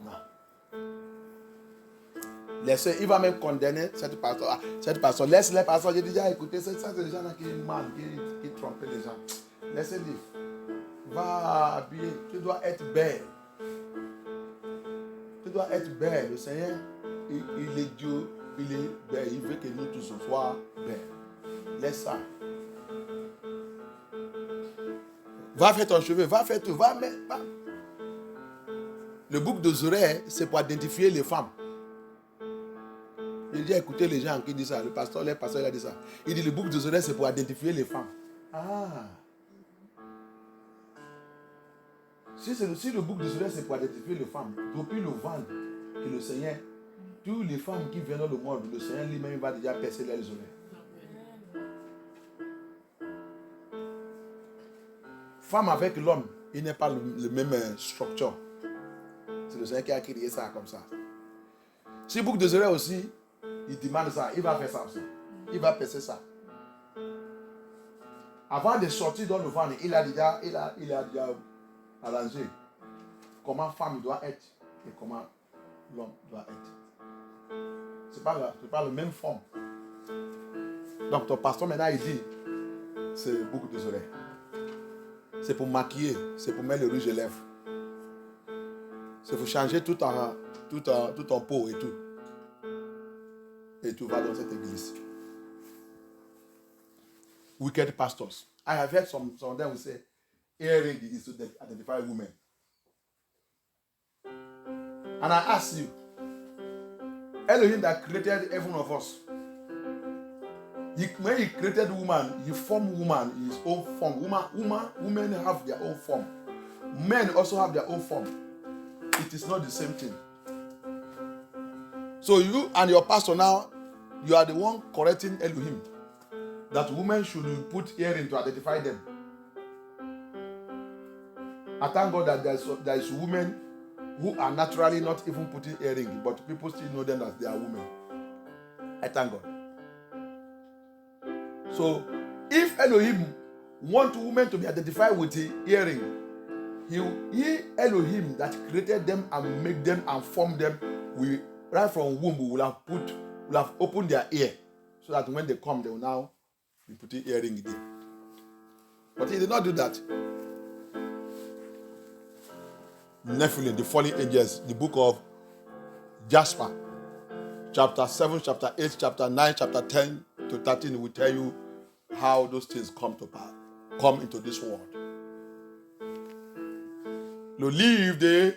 Speaker 1: Non. Laissez, il va même condamner cette pasteur. Cette pasteur, laisse les pasteurs. J'ai déjà écouté ça, c'est des gens qui mentent, qui trompent les gens. Laissez-les. Va habiller. Tu dois être belle. Tu dois être belle. Le Seigneur, il est Dieu, il est belle. Il veut que nous tous soyons belles. Laisse ça. Va faire ton cheveu, va faire tout, va. Le bouc des oreilles, c'est pour identifier les femmes. Il dit, écoutez les gens qui disent ça. Le pasteur, il a dit ça. Il dit, le bouc des oreilles, c'est pour identifier les femmes. Ah. Si le bouc des oreilles, c'est pour identifier les femmes, depuis le ventre que le Seigneur, toutes les femmes qui viennent dans le monde, le Seigneur lui-même va déjà percer leurs oreilles. Femme avec l'homme, il n'est pas le même structure. C'est le Seigneur qui a créé ça comme ça. Si bouc des oreilles aussi, il demande ça, il va faire ça aussi. Il va percer ça. Avant de sortir dans le ventre, il a déjà arrangé comment femme doit être et comment l'homme doit être. C'est pas la même forme. Donc ton pasteur maintenant il dit, c'est bouc des oreilles. C'est pour maquiller, c'est pour mettre le rouge à lèvres. C'est pour changer tout en peau et tout. Et tout va dans cette église. Wicked pastors. I have heard some of them will say, earring is to identify women. And I ask you, Elohim that created every one of us, when he created woman, he formed woman in his own form. Women have their own form. Men also have their own form. It is not the same thing. So you and your pastor now, you are the one correcting Elohim that women should put earring to identify them. I thank God that there is women who are naturally not even putting earring, but people still know them as they are women. I thank God. So, if Elohim wants women to be identified with the earring, he Elohim that created them and made them and formed them, will right from womb will have opened their ear, so that when they come, they will now be putting earring in. But he did not do that. Nephilim, the fallen angels, the book of Jasper, chapter 7, chapter 8, chapter 9, chapter 10 to 13 will tell you how those things come to pass, come into this world. Le livre de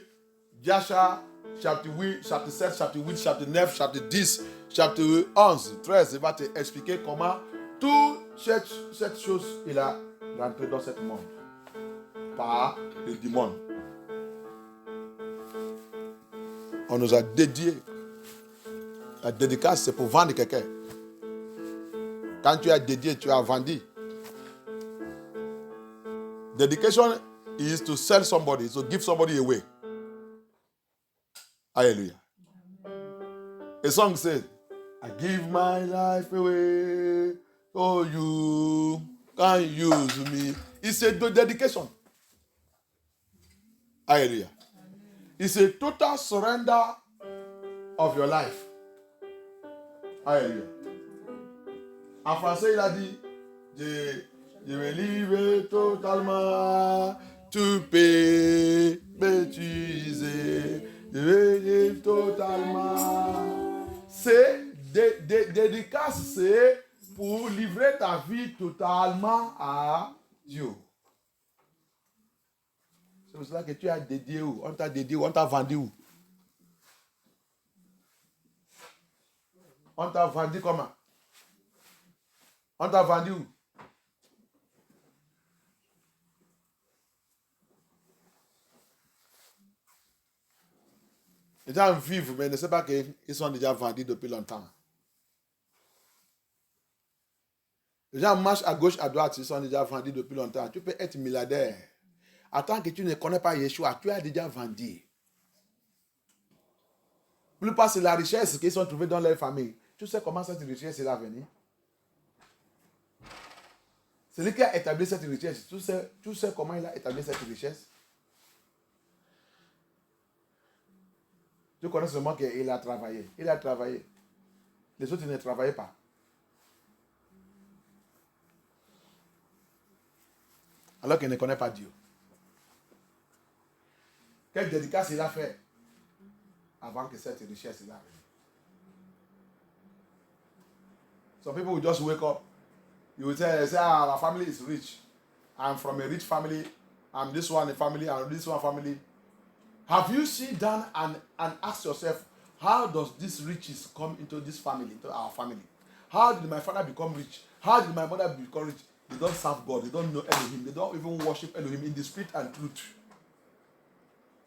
Speaker 1: Jasher, chapitre 8, chapitre 7, chapitre 8, chapitre 9, chapitre 10, chapitre 11, 13, va te expliquer comment toute cette chose il a rentré dans ce monde par le démon. On nous a dédié. La dédicace, c'est pour vendre quelqu'un. Quand tu as dédié, tu as vendu. Dedication is to sell somebody, to give somebody away. Hallelujah. A song says, I give my life away, oh you can use me. It's a dedication. Hallelujah. It's a total surrender of your life. Hallelujah. En français, il a dit, je vais livrer totalement, tout peut m'utiliser, je vais livrer totalement. C'est dédicace, c'est pour livrer ta vie totalement à Dieu. C'est pour cela que tu as dédié où? On t'a dédié où? On t'a vendu où? On t'a vendu comment? On t'a vendu où? Les gens vivent, mais ne savent pas qu'ils sont déjà vendus depuis longtemps. Les gens marchent à gauche, à droite, ils sont déjà vendus depuis longtemps. Tu peux être milliardaire. Tant que tu ne connais pas Yeshua, tu as déjà vendu. Plus pas c'est la richesse qu'ils sont trouvés dans leur famille. Tu sais comment cette richesse est venue? Celui qui a établi cette richesse, tu sais comment il a établi cette richesse? Tu connais seulement qu'il a travaillé. Il a travaillé. Les autres ne travaillaient pas. Alors qu'il ne connaît pas Dieu. Quelle dédicace il a fait avant que cette richesse arrive? Some people will just wake up. You will say, my family is rich. I'm from a rich family. I'm this one a family. I'm this one family. Have you seen down and asked yourself, how does this riches come into this family, into our family? How did my father become rich? How did my mother become rich? They don't serve God. They don't know Elohim. They don't even worship Elohim in the spirit and truth.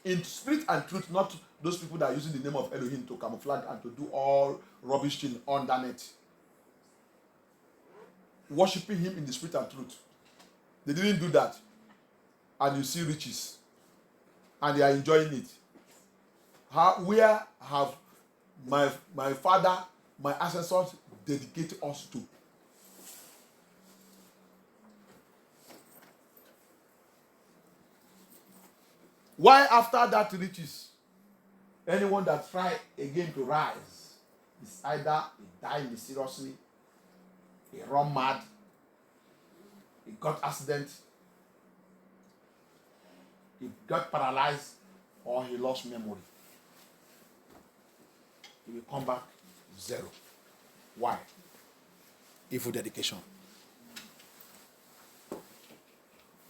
Speaker 1: In spirit and truth, not those people that are using the name of Elohim to camouflage and to do all rubbish things underneath. Worshipping him in the spirit and truth. They didn't do that. And you see riches. And they are enjoying it. Where have my father, my ancestors dedicated us to? Why after that riches, anyone that try again to rise is either he died mysteriously, he run mad, he got accident, he got paralyzed, or he lost memory. He will come back zero. Why? Evil dedication.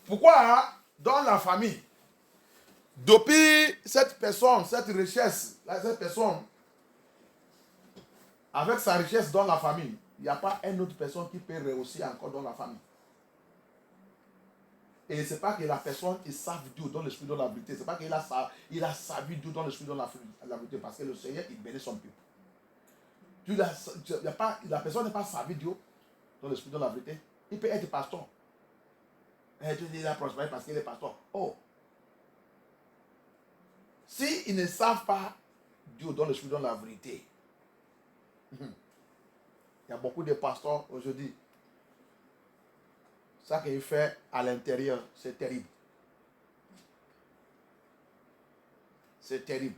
Speaker 1: Pourquoi dans la famille, depuis cette personne, cette richesse, cette personne, avec sa richesse dans la famille, il n'y a pas une autre personne qui peut réussir encore dans la famille. Et ce n'est pas que la personne est serve Dieu dans l'esprit, dans la vérité. Ce n'est pas qu'il a servi Dieu dans l'esprit, dans la vérité. Parce que le Seigneur, il bénit son peuple. La personne n'est pas servi Dieu dans l'esprit, dans la vérité. Il peut être pasteur. Et tu dis, il a prospéré parce qu'il est pasteur. Oh! S'ils ne savent pas Dieu dans l'esprit, dans la vérité, il y a beaucoup de pasteurs aujourd'hui. Ça qu'il fait à l'intérieur, c'est terrible. C'est terrible.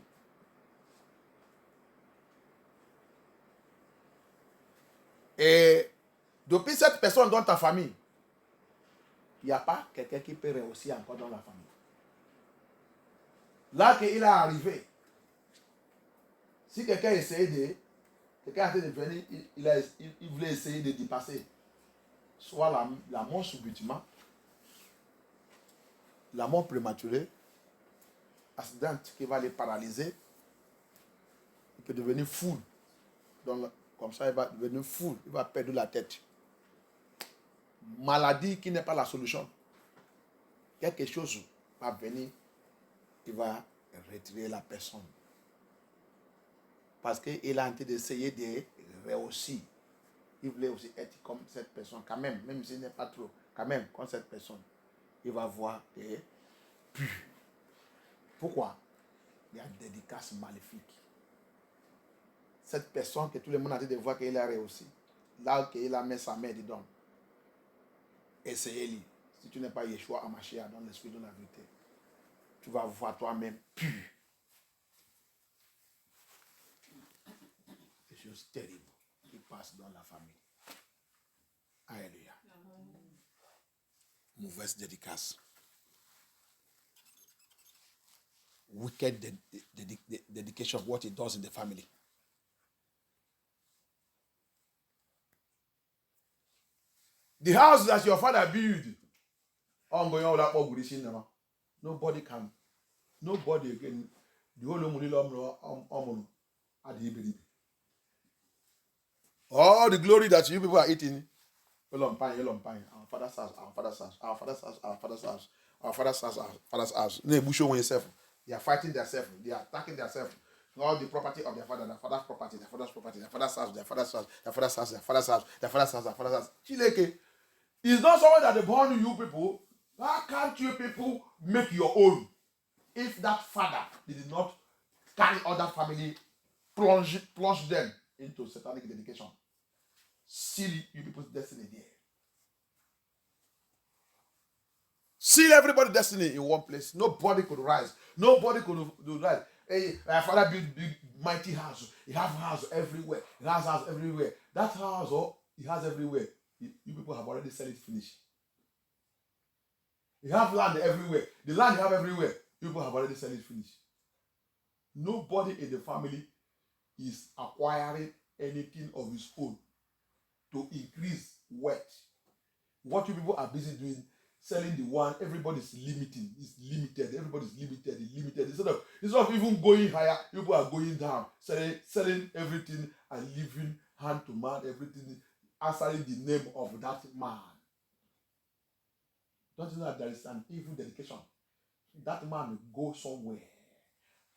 Speaker 1: Et depuis cette personne dans ta famille, il n'y a pas quelqu'un qui peut réussir encore dans la famille. Là qu'il est arrivé, si quelqu'un essayait quelqu'un a été de venir, il voulait essayer de dépasser soit la mort subitement, la mort prématurée, accident qui va les paralyser, il peut devenir fou. Comme ça, il va devenir fou, il va perdre la tête. Maladie qui n'est pas la solution. Quelque chose va venir, il va retirer la personne. Parce qu'il a tenté d'essayer de réussir. Il voulait aussi être comme cette personne, quand même s'il n'est pas trop, quand même, comme cette personne. Il va voir et puis. Pourquoi? Il y a une dédicace maléfique. Cette personne que tout le monde a dit de voir qu'il a réussi, là qu'il a mis sa main dedans, essayez-le. Si tu n'es pas Yeshua Amashia dans l'esprit de la vérité, tu vas voir toi-même pur. Des choses terribles qui passent dans la famille. Alléluia. Mauvaise dédicace. Wicked dedication of what it does in the family. The house that your father built, nobody again. The whole all the glory that you people are eating. Our father's house, our father's house, our father's house, our father's house, our father's house, our father's house. They are fighting themselves. They are attacking themselves. All the property of their father, their father's property, their father's property, their father's house, their father's house, their father's house, their father's house, their father's house, their father's house. Chileke. It's not someone that they born you people. How can't you people make your own? If that father did not carry other family, plunge them into satanic dedication. Seal you people's destiny there. Seal everybody's destiny in one place. Nobody could rise. Nobody could rise. Hey, my father built big, mighty house. He has house everywhere. He has house everywhere. That house, he has everywhere. You people have already said it finished. He have land everywhere. The land you have everywhere. You people have already said it finished. Nobody in the family is acquiring anything of his own to increase wealth. What you people are busy doing, selling the one, everybody's limiting. It's limited. Everybody's limited. It's limited. Instead of even going higher, people are going down, selling everything and living hand to man, everything, answering the name of that man. Don't you know that there is an evil dedication? That man will go somewhere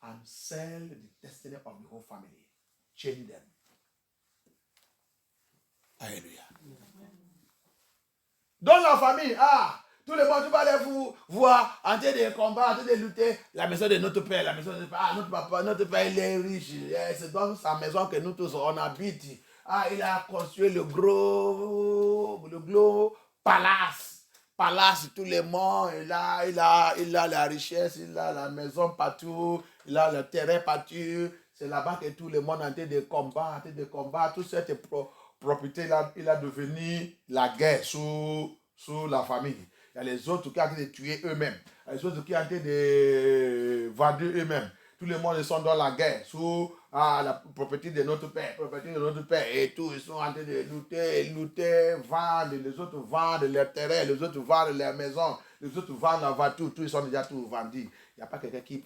Speaker 1: and sell the destiny of the whole family. Change them. Alléluia. Dans la famille, tout le monde, tu vas aller voir, en train de combattre, en train de lutter, la maison de notre père, la maison de notre père, notre papa, notre père, il est riche, c'est dans sa maison que nous tous on habite. Il a construit le gros palace, tout le monde, il a la richesse, il a la maison partout, il a le terrain partout, c'est là-bas que tout le monde est en train de combattre, toute cette propriété, il a devenu la guerre sous la famille. Il y a les autres qui ont été tués eux-mêmes. Il y a les autres qui ont été vendus eux-mêmes. Tout le monde sont dans la guerre sous la propriété de notre père, et tout. Ils sont en train de lutter, vendre. Les autres vendent leurs terrains, les autres vendent leurs maisons, les autres vendent la voiture. Tous ils sont déjà tout vendus. Il n'y a pas quelqu'un qui,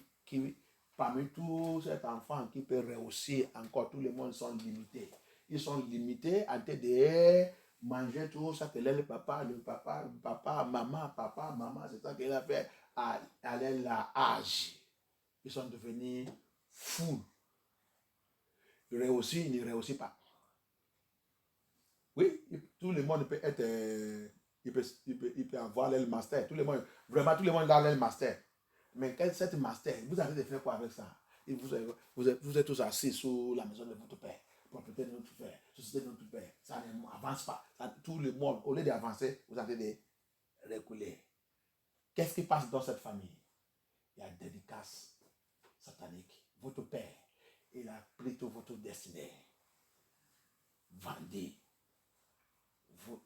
Speaker 1: parmi tous ces enfants, qui peut réussir encore. Tout le monde sont limités. Ils sont limités en train de manger tout ça que le papa, maman, c'est ça qu'il a fait à l'âge. Ils sont devenus fous. Réussir, il ne réussit pas. Oui, tout le monde peut être, il peut avoir le master. Tout le monde a le master. Mais quel cette master, vous avez de faire quoi avec ça? Vous êtes tous assis sous la maison de votre père. Propriété de notre père, société de notre père, ça n'avance pas. Tout le monde, au lieu d'avancer, vous avez de reculer. Qu'est-ce qui passe dans cette famille? Il y a une dédicace satanique. Votre père, il a pris toute votre destinée. Vendez. Vous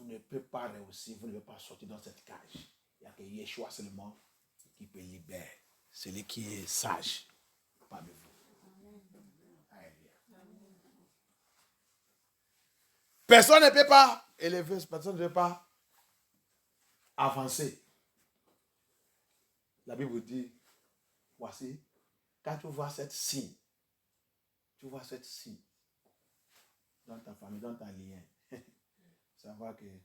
Speaker 1: ne pouvez pas réussir, vous ne pouvez pas sortir dans cette cage. Il n'y a que Yeshua seulement qui peut libérer. Celui qui est sage parmi vous. Personne ne peut pas élever, personne ne peut pas avancer. La Bible dit, voici, quand tu vois cette signe dans ta famille, dans ta lien, savoir qu'il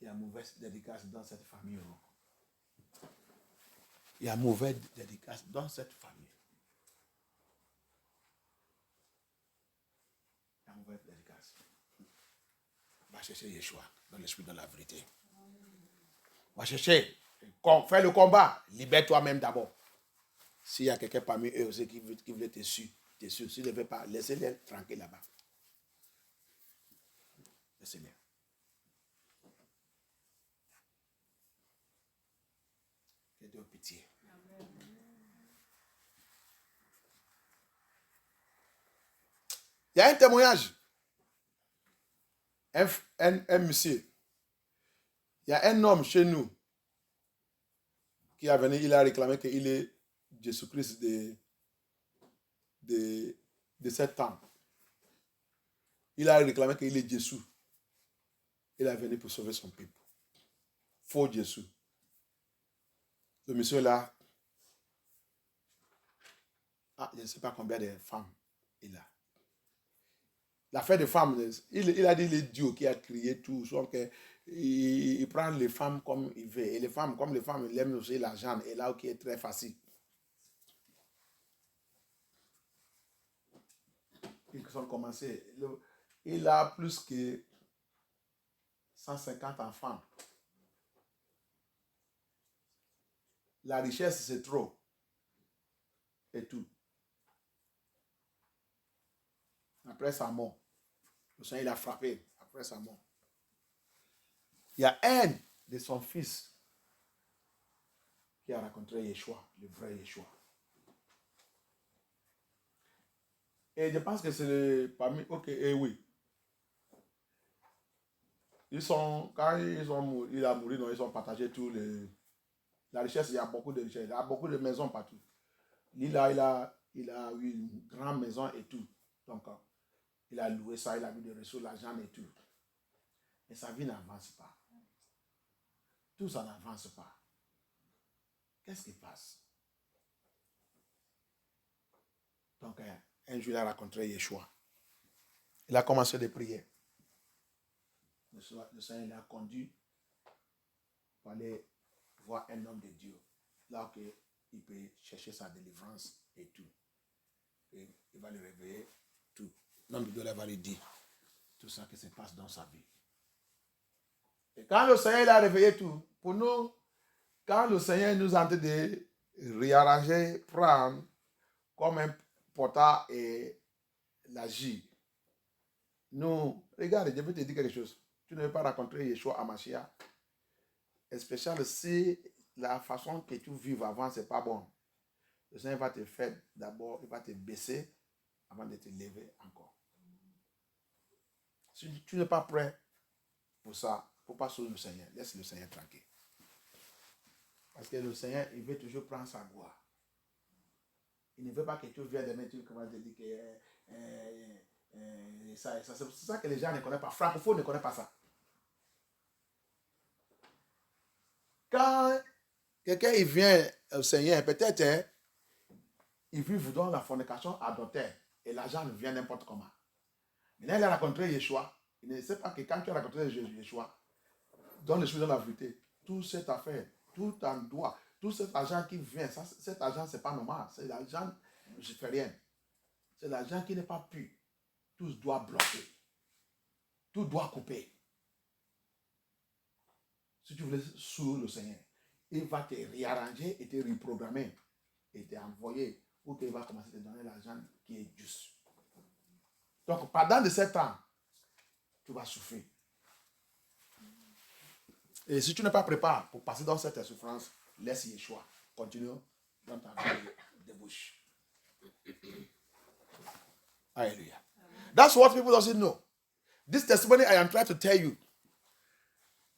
Speaker 1: y a mauvaise dédicace dans cette famille. Il y a mauvaise dédicace dans cette famille. Il y a mauvaise dédicace. Va chercher Yeshua dans l'esprit, dans la vérité. Va chercher. Fais le combat. Libère toi-même d'abord. S'il y a quelqu'un parmi eux aussi qui veut te suivre, s'il ne veut pas, laissez-les tranquilles là-bas. Laissez-les. Que Dieu pitié. Il y a un témoignage. Un monsieur. Il y a un homme chez nous qui est venu, il a réclamé qu'il est Jésus-Christ de cet temps. Il a réclamé qu'il est Jésus. Il est venu pour sauver son peuple. Faux Jésus. Le monsieur là, je ne sais pas combien de femmes il a. L'affaire des femmes, il a dit les dieux qui a crié tout. Donc, il prend les femmes comme il veut. Et les femmes, comme les femmes, ils aiment aussi l'argent. Et là, qui est très facile. Ils ont commencé. Il a plus que 150 enfants. La richesse, c'est trop. Et tout. Après sa mort, le Seigneur, il a frappé. Après sa mort. Il y a un de son fils qui a rencontré Yeshua, le vrai Yeshua. Et je pense que c'est parmi... Ok, et oui. Quand il a mouru, donc ils ont partagé tout la richesse. Il y a beaucoup de richesses. Il y a beaucoup de maisons partout. Il a eu une grande maison et tout. Donc, il a loué ça, il a mis des ressources, l'argent et tout. Mais sa vie n'avance pas. Tout ça n'avance pas. Qu'est-ce qui passe? Donc, un jour, il a rencontré Yeshua. Il a commencé de prier. Le Seigneur l'a conduit pour aller voir un homme de Dieu. Là où il peut chercher sa délivrance et tout. Et il va le réveiller tout. L'homme de Dieu va lui dire tout ça qui se passe dans sa vie. Et quand le Seigneur l'a réveillé tout, pour nous, quand le Seigneur nous a en train de réarranger, prendre comme un porta et l'agir, nous, regarde, je vais te dire quelque chose. Tu ne veux pas rencontrer Yeshua Hamashiach, spécialement si la façon que tu vives avant, ce n'est pas bon. Le Seigneur va te faire d'abord, il va te baisser avant de te lever encore. Si tu n'es pas prêt pour ça, il ne faut pas sauver le Seigneur. Laisse le Seigneur tranquille. Parce que le Seigneur, il veut toujours prendre sa gloire. Il ne veut pas que tu viennes de mettre comment te dire que ça. C'est ça que les gens ne connaissent pas. Francophone ne connaissent pas ça. Quand quelqu'un il vient au Seigneur, peut-être il vit dans la fornication adultère et l'argent vient n'importe comment. Maintenant, il a rencontré Yeshua. Il ne sait pas que quand tu as rencontré Yeshua, dans l'esprit de la vérité, toute cette affaire, tout en droit, tout cet argent qui vient, cet argent, ce n'est pas normal. C'est l'argent, je ne fais rien. C'est l'argent qui n'est pas pur. Tout doit bloquer. Tout doit couper. Si tu veux sous le Seigneur, il va te réarranger et te reprogrammer et te envoyer pour qu'il va commencer à te donner l'argent qui est juste. Donc, pendant de ce temps, tu vas souffrir. Et si tu n'es pas préparé pour passer dans cette souffrance, laisse Yeshua. Continue dans ta vie de bouche. Hallelujah. That's what people don't know. This testimony I am trying to tell you.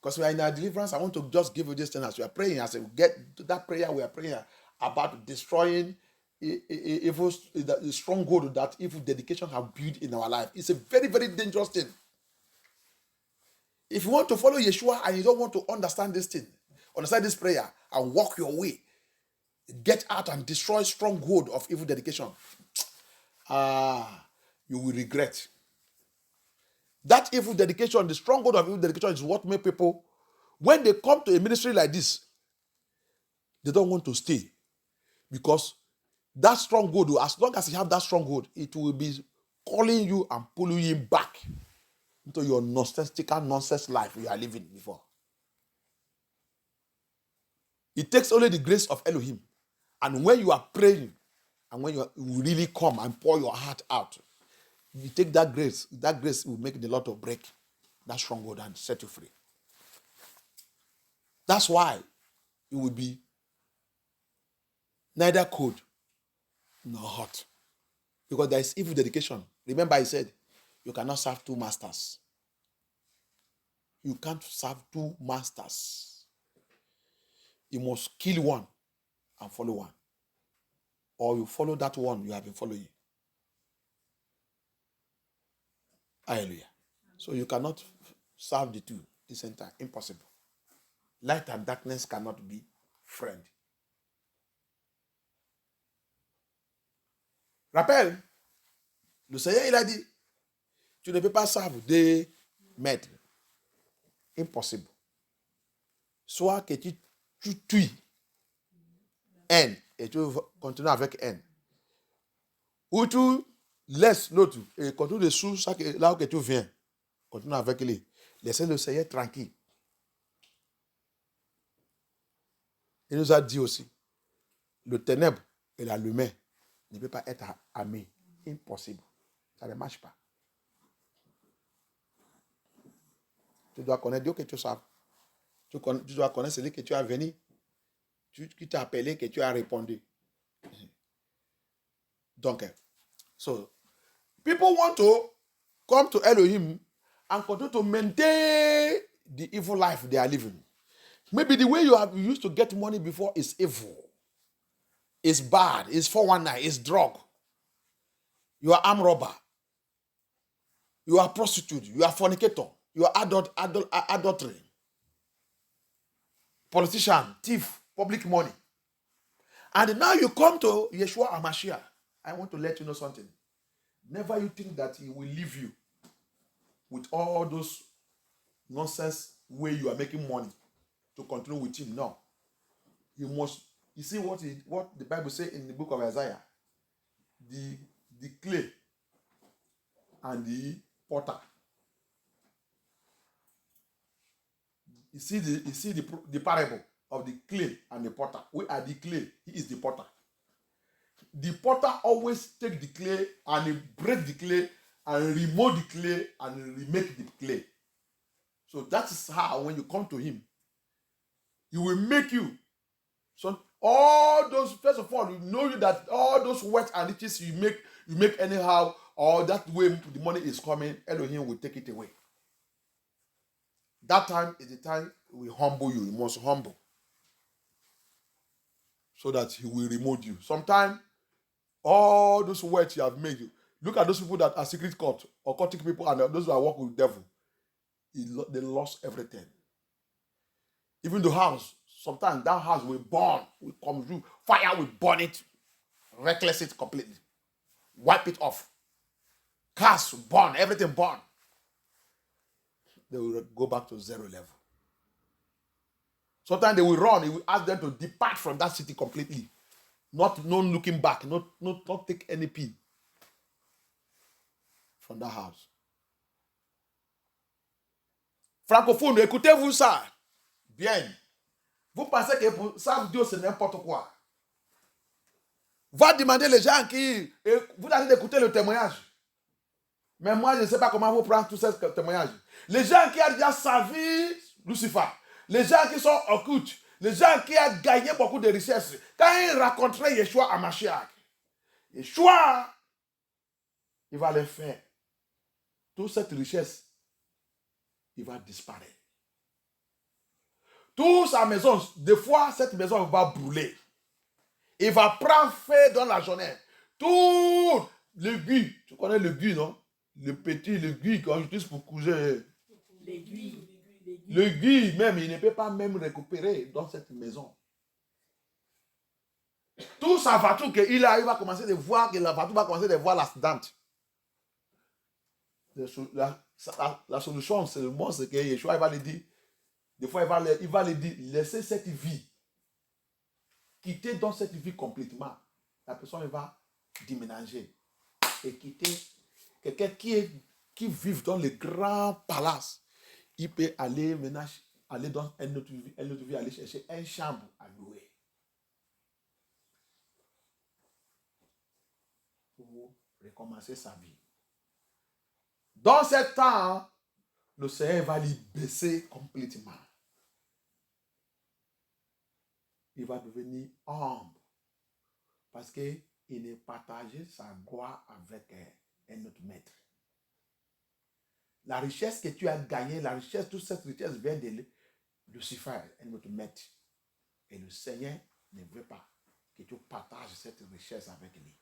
Speaker 1: Because we are in our deliverance, I want to just give you this thing as we are praying. As we get to that prayer, we are praying about destroying evil, the stronghold that evil dedication have built in our life. It's a very, very dangerous thing. If you want to follow Yeshua and you don't want to understand this thing, understand this prayer and walk your way, get out and destroy stronghold of evil dedication, you will regret. That evil dedication, the stronghold of evil dedication is what makes people, when they come to a ministry like this, they don't want to stay. Because that stronghold, as long as you have that stronghold, it will be calling you and pulling you back into your nonsensical nonsense life you are living before. It takes only the grace of Elohim. And when you are praying, and when you really come and pour your heart out, you take that grace will make the Lord to break that stronghold and set you free. That's why it will be neither cold nor hot. Because there is evil dedication. Remember I said, you cannot serve two masters. You can't serve two masters. You must kill one and follow one. Or you follow that one you have been following. Hallelujah. So you cannot serve the two at the same time. Impossible. Light and darkness cannot be friends. Rappelle, le Seigneur il a dit, tu ne peux pas servir deux maîtres. Impossible. Soit que tu tues un et tu continues avec un. Ou tu laisses l'autre et continue dessous là où tu viens. Continue avec lui. Laissez le Seigneur tranquille. Il nous a dit aussi, le ténèbre et la lumière ne peuvent pas être amis. Impossible. Ça ne marche pas. Tu dois connaître Dieu que tu sais. Tu dois connaître celui que tu as venu, qui t'a appelé, que tu as répondu. Donc, so, people want to come to Elohim and continue to maintain the evil life they are living. Maybe the way you used to get money before is evil. It's bad. It's 419. It's drug. You are armed robber. You are prostitute. You are fornicator. You are adultery. Politician, thief, public money. And now you come to Yeshua HaMashiach. I want to let you know something. Never you think that he will leave you with all those nonsense way you are making money to continue with him. No. You must, you see what the Bible says in the book of Isaiah. The clay and the potter. You see the parable of the clay and the potter. We are the clay. He is the potter. The potter always take the clay and he break the clay and remove the clay and remake the clay. So that is how when you come to him, he will make you. So all those, first of all, you know that all those wealth and riches you make anyhow, or that way the money is coming, Elohim will take it away. That time is the time he will humble you. He must humble. So that he will remove you. Sometimes, all those wealth you have made, look at those people that are secret cult, occultic people, and those who are working with the devil. They lost everything. Even the house, sometimes that house will burn, will come through, fire will burn it, reckless it completely, wipe it off. Cars will burn, everything burn. They will go back to zero level. Sometimes they will run, he will ask them to depart from that city completely. No looking back, not take any pin from that house. Francophone, écoutez-vous ça. Bien. Vous pensez que pour ça, Dieu, c'est n'importe quoi. Va demander les gens qui... Vous allez écouter le témoignage. Mais moi, je ne sais pas comment vous prendre tous ces témoignages. Les gens qui ont déjà servi Lucifer. Les gens qui sont occultes. Les gens qui ont gagné beaucoup de richesses. Quand ils rencontraient Yeshua HaMashiach, Yeshua, il va les faire. Toute cette richesse, il va disparaître. Toute sa maison, des fois, cette maison va brûler. Il va prendre feu dans la journée. Tout l'aiguille, tu connais l'aiguille, non? Le petit, l'aiguille qu'on utilise pour coucher.
Speaker 2: L'aiguille.
Speaker 1: L'aiguille même, il ne peut pas même récupérer dans cette maison. Tout sa voiture qu'il a, il va commencer de voir que la voiture va commencer de voir l'accident. La solution seulement, c'est que Yeshua, il va lui dire, des fois, il va lui dire, laissez cette vie. Quitter dans cette vie complètement. La personne va déménager et quitter. Quelqu'un qui vit dans les grands palaces, il peut aller maintenant aller dans une autre vie, aller chercher une chambre à louer. Pour recommencer sa vie. Dans ce temps, le Seigneur va lui baisser complètement. Il va devenir humble. Parce qu'il ne partageait sa gloire avec un autre maître. La richesse que tu as gagnée, toute cette richesse vient de Lucifer, un autre maître. Et le Seigneur ne veut pas que tu partages cette richesse avec lui.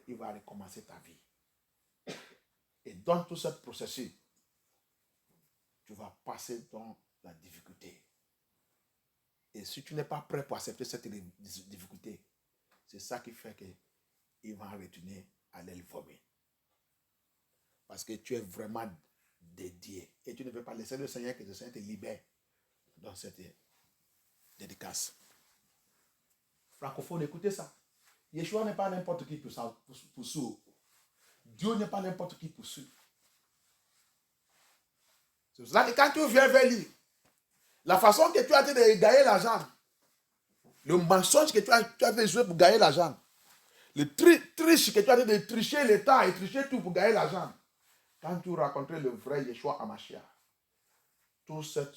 Speaker 1: Il va recommencer ta vie. Et dans tout ce processus, tu vas passer dans la difficulté. Et si tu n'es pas prêt pour accepter cette difficulté, c'est ça qui fait qu'il va retourner à l'aile vomir. Parce que tu es vraiment dédié. Et tu ne veux pas laisser le Seigneur que le Seigneur te libère dans cette dédicace. Francophone, écoutez ça. Yeshua n'est pas n'importe qui pour ça. Dieu n'est pas n'importe qui pour suivre. C'est pour ça que quand tu viens vers lui, la façon que tu as de gagner l'argent, le mensonge que tu as fait jouer pour gagner l'argent, le triche que tu as de tricher le temps et tricher tout pour gagner l'argent, quand tu rencontres le vrai Yeshua Hamashiach, toute cette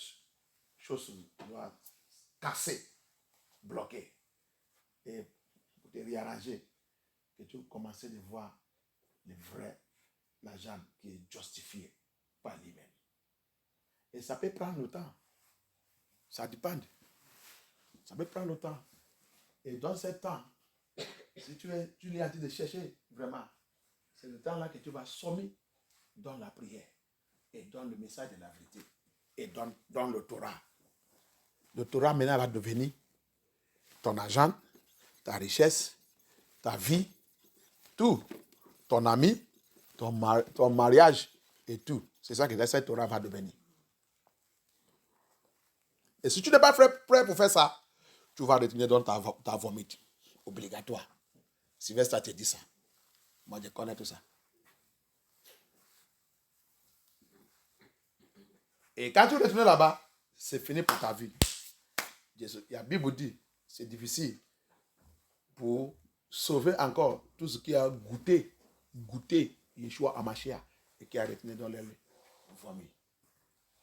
Speaker 1: chose doit casser, bloquer, et pour te réarranger, que tu commences de voir le vrai, l'argent qui est justifié par lui-même. Et ça peut prendre le temps. Ça dépend. Ça peut prendre le temps. Et dans ce temps, si tu es en train de chercher vraiment, c'est le temps-là que tu vas sommer dans la prière et dans le message de la vérité et dans le Torah. Le Torah maintenant va devenir ton argent, ta richesse, ta vie, tout. Ton ami, ton mariage et tout. C'est ça que cette Torah va devenir. Et si tu n'es pas prêt pour faire ça, tu vas retourner dans ta vomite. Obligatoire. Sylvestre te dit ça. Moi, je connais tout ça. Et quand tu retournes là-bas, c'est fini pour ta vie. La Bible dit, c'est difficile pour sauver encore tout ce qui a goûté Yeshua Hamashiach et qui a retourné dans les vomis.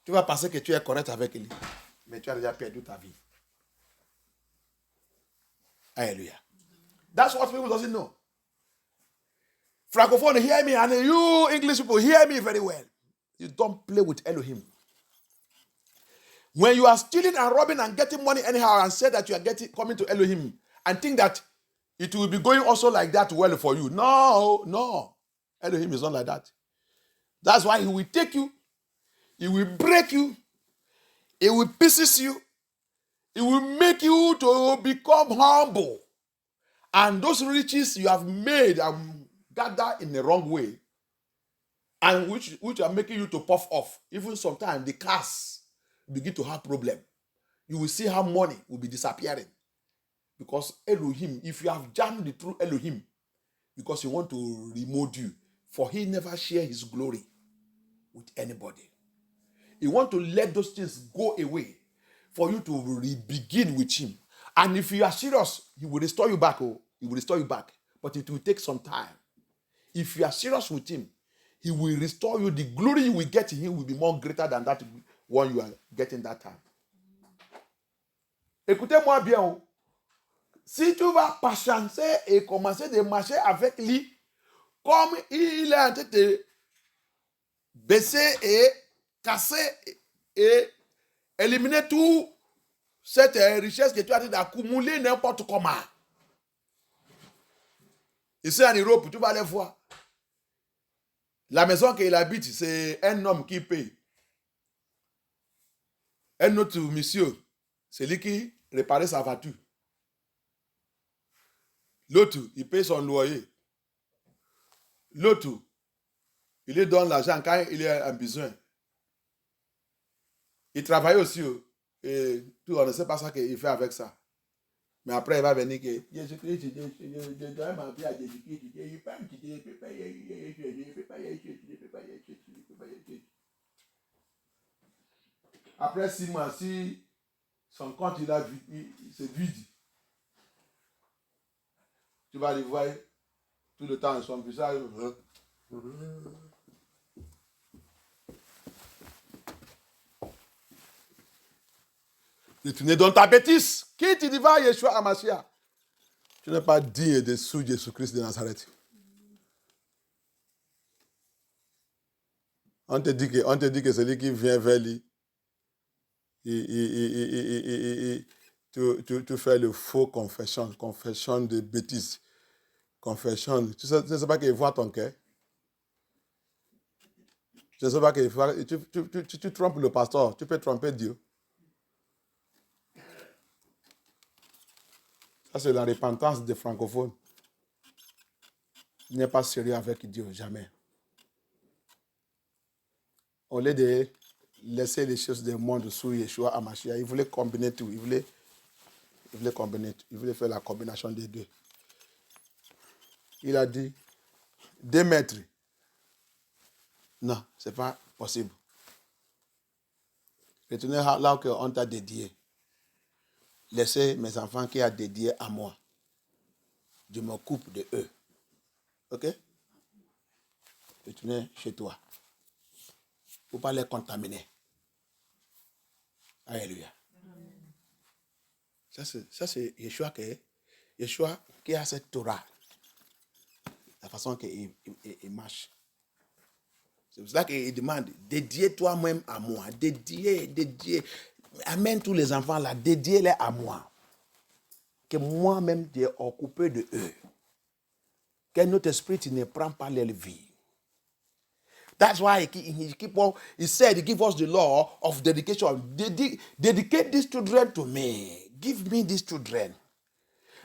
Speaker 1: Tu vas penser que tu es correct avec lui, mais tu as déjà perdu ta vie. Alléluia. That's what people doesn't know. Francophone, hear me, and you English people, hear me very well. You don't play with Elohim. When you are stealing and robbing and getting money anyhow and say that you are coming to Elohim and think that it will be going also like that well for you. No. Elohim is not like that. That's why he will take you, he will break you, he will pieces you, he will make you to become humble. And those riches you have made and gathered in the wrong way, and which are making you to puff off. Even sometimes the cars begin to have problem. You will see how money will be disappearing. Because Elohim, if you have jammed the true Elohim, because he want to remold you, for he never share his glory with anybody. He want to let those things go away for you to begin with him. And if you are serious, he will restore you back. He will restore you back. But it will take some time. If you are serious with him, he will restore you. The glory you will get in him will be more greater than that one you are getting that time. Écoutez-moi bien. Si tu vas patienter et commencer de marcher avec lui, comme il est en train de baisser et casser et éliminer tout cette richesse que tu as d'accumuler n'importe comment. Ici en Europe, tu vas aller voir. La maison qu'il habite, c'est un homme qui paye. Un autre monsieur, c'est lui qui répare sa voiture. L'autre, il paye son loyer. L'autre, il lui donne l'argent quand il est en besoin. Il travaille aussi. Et tout, on ne sait pas ce qu'il fait avec ça. Mais après, il va venir que Jésus-Christ, je donne ma vie à Jésus-Christ. Il peut me peux pas Après 6 mois, si son compte il se vide, tu vas le voir tout le temps son visage. Tu n'es dans ta bêtise. Qui te dit va Yeshua Hamashiach? Tu n'es pas digne de sous Jésus-Christ de Nazareth. On te dit que celui qui vient vers lui, tu fais le faux confession de bêtises. Confession. Tu ne sais pas qu'il voit ton cœur. Tu ne sais pas qu'il voit. Tu trompes le pasteur. Tu peux tromper Dieu. Ça, c'est la repentance des francophones. Il n'est pas sérieux avec Dieu, jamais. Au lieu de laisser les choses du monde sous Yeshua Hamashiach, il voulait combiner tout. Il voulait combiner tout. Il voulait faire la combinaison des deux. Il a dit, 2 mètres. Non, ce n'est pas possible. Retournez là où on t'a dédié. Laissez mes enfants qui a dédié à moi. Je m'occupe de eux. Ok? Retournez chez toi. Il ne faut pas les contaminer. Alléluia. Ça, c'est Yeshua qui a cette Torah. La façon qu'il marche. C'est pour ça qu'il demande, dédiez toi-même à moi. Dédiez. Amène tous les enfants là, dédiez-les à moi. Que moi-même, je suis occupé de eux. Que notre esprit ne prend pas leur vie. That's why he said, give us the law of dedication. Dedicate these children to me. Give me these children.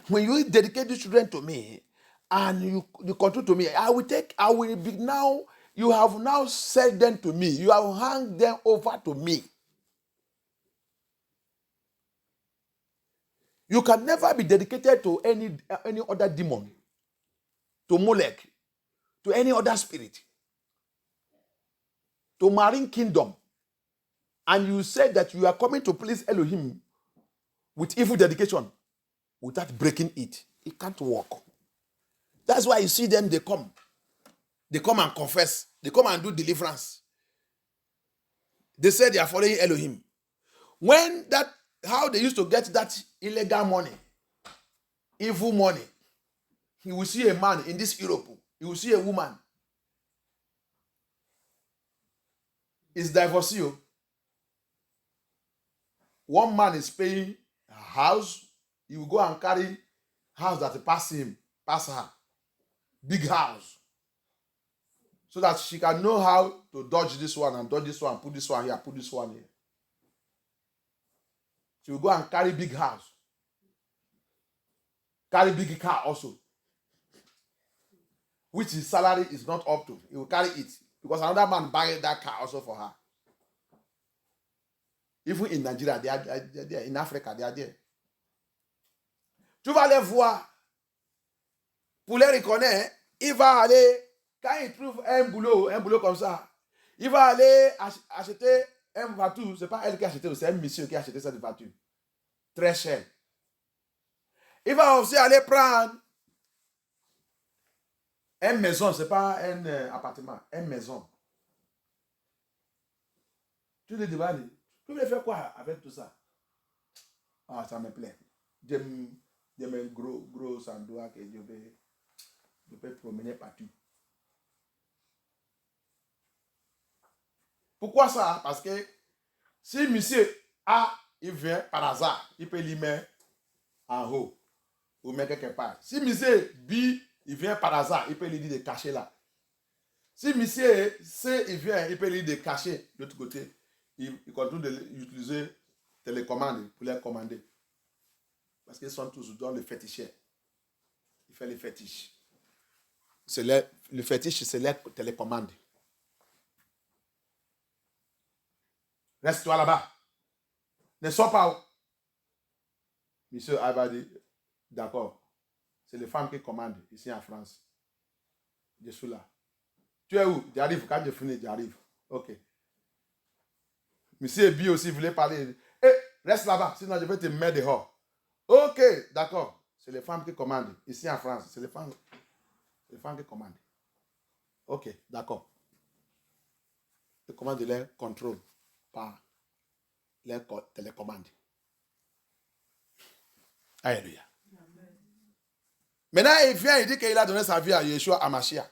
Speaker 1: When you dedicate these children to me, and you continue to me, you have now said them to me. You have handed them over to me. You can never be dedicated to any other demon, to Molech, to any other spirit, to marine kingdom. And you say that you are coming to please Elohim with evil dedication without breaking it. It can't work. That's why you see them, they come. They come and confess. They come and do deliverance. They say they are following Elohim. How they used to get that illegal money, evil money. You will see a man in this Europe. You will see a woman. Is divorcee. One man is paying a house. He will go and carry house that pass her. Big house. So that she can know how to dodge this one and dodge this one, put this one here, put this one here. She will go and carry big house. Carry big car also. Which his salary is not up to. He will carry it. Because another man buy that car also for her. Even in Nigeria, they are there. In Africa, they are there. Tu vas les voir. Pour les reconnaître, il va aller, quand il trouve un boulot comme ça, il va aller acheter une voiture. Ce n'est pas elle qui a acheté, c'est un monsieur qui a acheté cette voiture. Très cher. Il va aussi aller prendre une maison, ce n'est pas un appartement, une maison. Tu lui demandes, tu veux faire quoi avec tout ça? Ah, ça me plaît. J'aime un gros endroit que je peux promener partout. Pourquoi ça? Parce que si monsieur il vient par hasard, il peut l'y mettre en haut ou mettre quelque part. Si monsieur B, il vient par hasard, il peut lui dire de cacher là. Si monsieur C, il vient, il peut lui dire de cacher de l'autre côté. Il continue d'utiliser télécommande pour les commander. Parce qu'ils sont tous dans le féticheur. Il fait les fétiches. Le fétiche, c'est les télécommandes. Reste-toi là-bas. Ne sors pas où. Monsieur va dire, d'accord. C'est les femmes qui commandent ici en France. Je suis là. Tu es où? J'arrive. Quand je finis, j'arrive. Ok. Monsieur B aussi voulait parler. Reste là-bas, sinon je vais te mettre dehors. Ok, d'accord. C'est les femmes qui commandent. Ici en France, c'est les femmes qui commandent. Ok, d'accord. Les commandes les contrôlent par les télécommandes. Alléluia. Maintenant, il vient, il dit qu'il a donné sa vie à Yeshua Amashia.